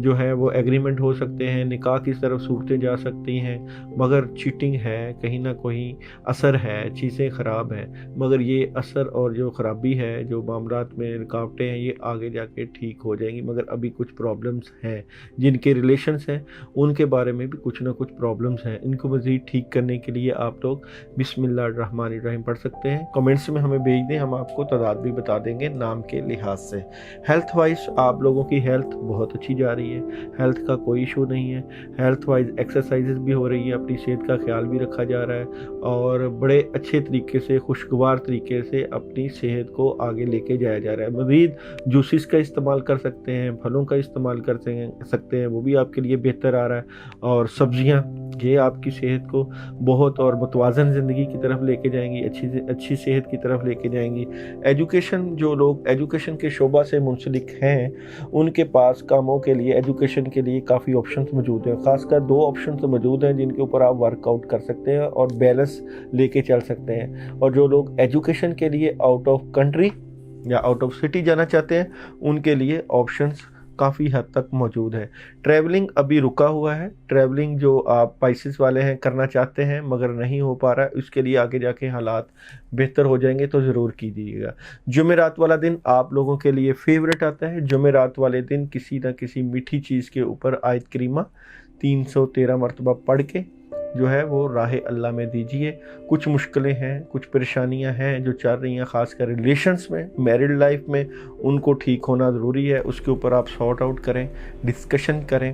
जो है वो एग्रीमेंट हो सकते हैं, निकाह की तरफ सूरतें जा सकती हैं, मगर चीटिंग है, कहीं ना कहीं असर है, चीज़ें ख़राब हैं, मगर ये असर और जो ख़राबी है, जो मामलात में रुकावटें हैं, ये आगे जाके ठीक हो जाएंगी। मगर अभी कुछ प्रॉब्लम्स हैं, जिनके रिलेशंस हैं उनके बारे में भी कुछ ना कुछ प्रॉब्लम्स हैं। इनको मज़ीद ठीक करने के लिए आप लोग बिस्मिल्लाहिर्रहमानिर्रहीम पढ़ सकते हैं। कमेंट्स में हमें भेज दें, हम आपको तादाद भी बता देंगे नाम के लिहाज से। हेल्थ वाइज आप लोगों की हेल्थ बहुत अच्छी जा रही है, हेल्थ का कोई इशू नहीं है। हेल्थ वाइज एक्सरसाइजेज भी हो रही है, अपनी सेहत का ख्याल भी रखा जा रहा है और बड़े अच्छे तरीके से, खुशगवार तरीके से अपनी सेहत को आगे लेके जाया जा रहा है। मज़ीद जूसेस का इस्तेमाल कर सकते हैं, फलों का इस्तेमाल कर सकते हैं, वो भी आपके लिए बेहतर आ रहा है। और सब्जियां, ये आपकी सेहत को बहुत और मुतवाज़न ज़िंदगी की तरफ लेके जाएंगी, अच्छी सेहत की तरफ लेके जाएंगी। एजुकेशन, जो लोग एजुकेशन के शोबा से मुंसलिक हैं उनके पास कामों के लिए, एजुकेशन के लिए काफ़ी ऑप्शंस मौजूद हैं। ख़ासकर 2 ऑप्शंस मौजूद हैं जिनके ऊपर आप वर्कआउट कर सकते हैं और बैलेंस लेके चल सकते हैं। और जो लोग एजुकेशन के लिए आउट ऑफ कंट्री या आउट ऑफ सिटी जाना चाहते हैं उनके लिए ऑप्शंस काफ़ी हद तक मौजूद है। ट्रैवलिंग अभी रुका हुआ है। ट्रैवलिंग जो आप पाइसेस वाले हैं करना चाहते हैं मगर नहीं हो पा रहा है, उसके लिए आगे जाके हालात बेहतर हो जाएंगे तो ज़रूर कीजिएगा। जुमेरात वाला दिन आप लोगों के लिए फेवरेट आता है। जुमेरात वाले दिन किसी न किसी मीठी चीज़ के ऊपर आयत करीमा 313 मरतबा पढ़ के जो है वो राह अल्लाह में दीजिए। कुछ मुश्किलें हैं, कुछ परेशानियां हैं जो चल रही हैं, ख़ासकर रिलेशंस में, मैरिड लाइफ में, उनको ठीक होना ज़रूरी है। उसके ऊपर आप सॉर्ट आउट करें, डिस्कशन करें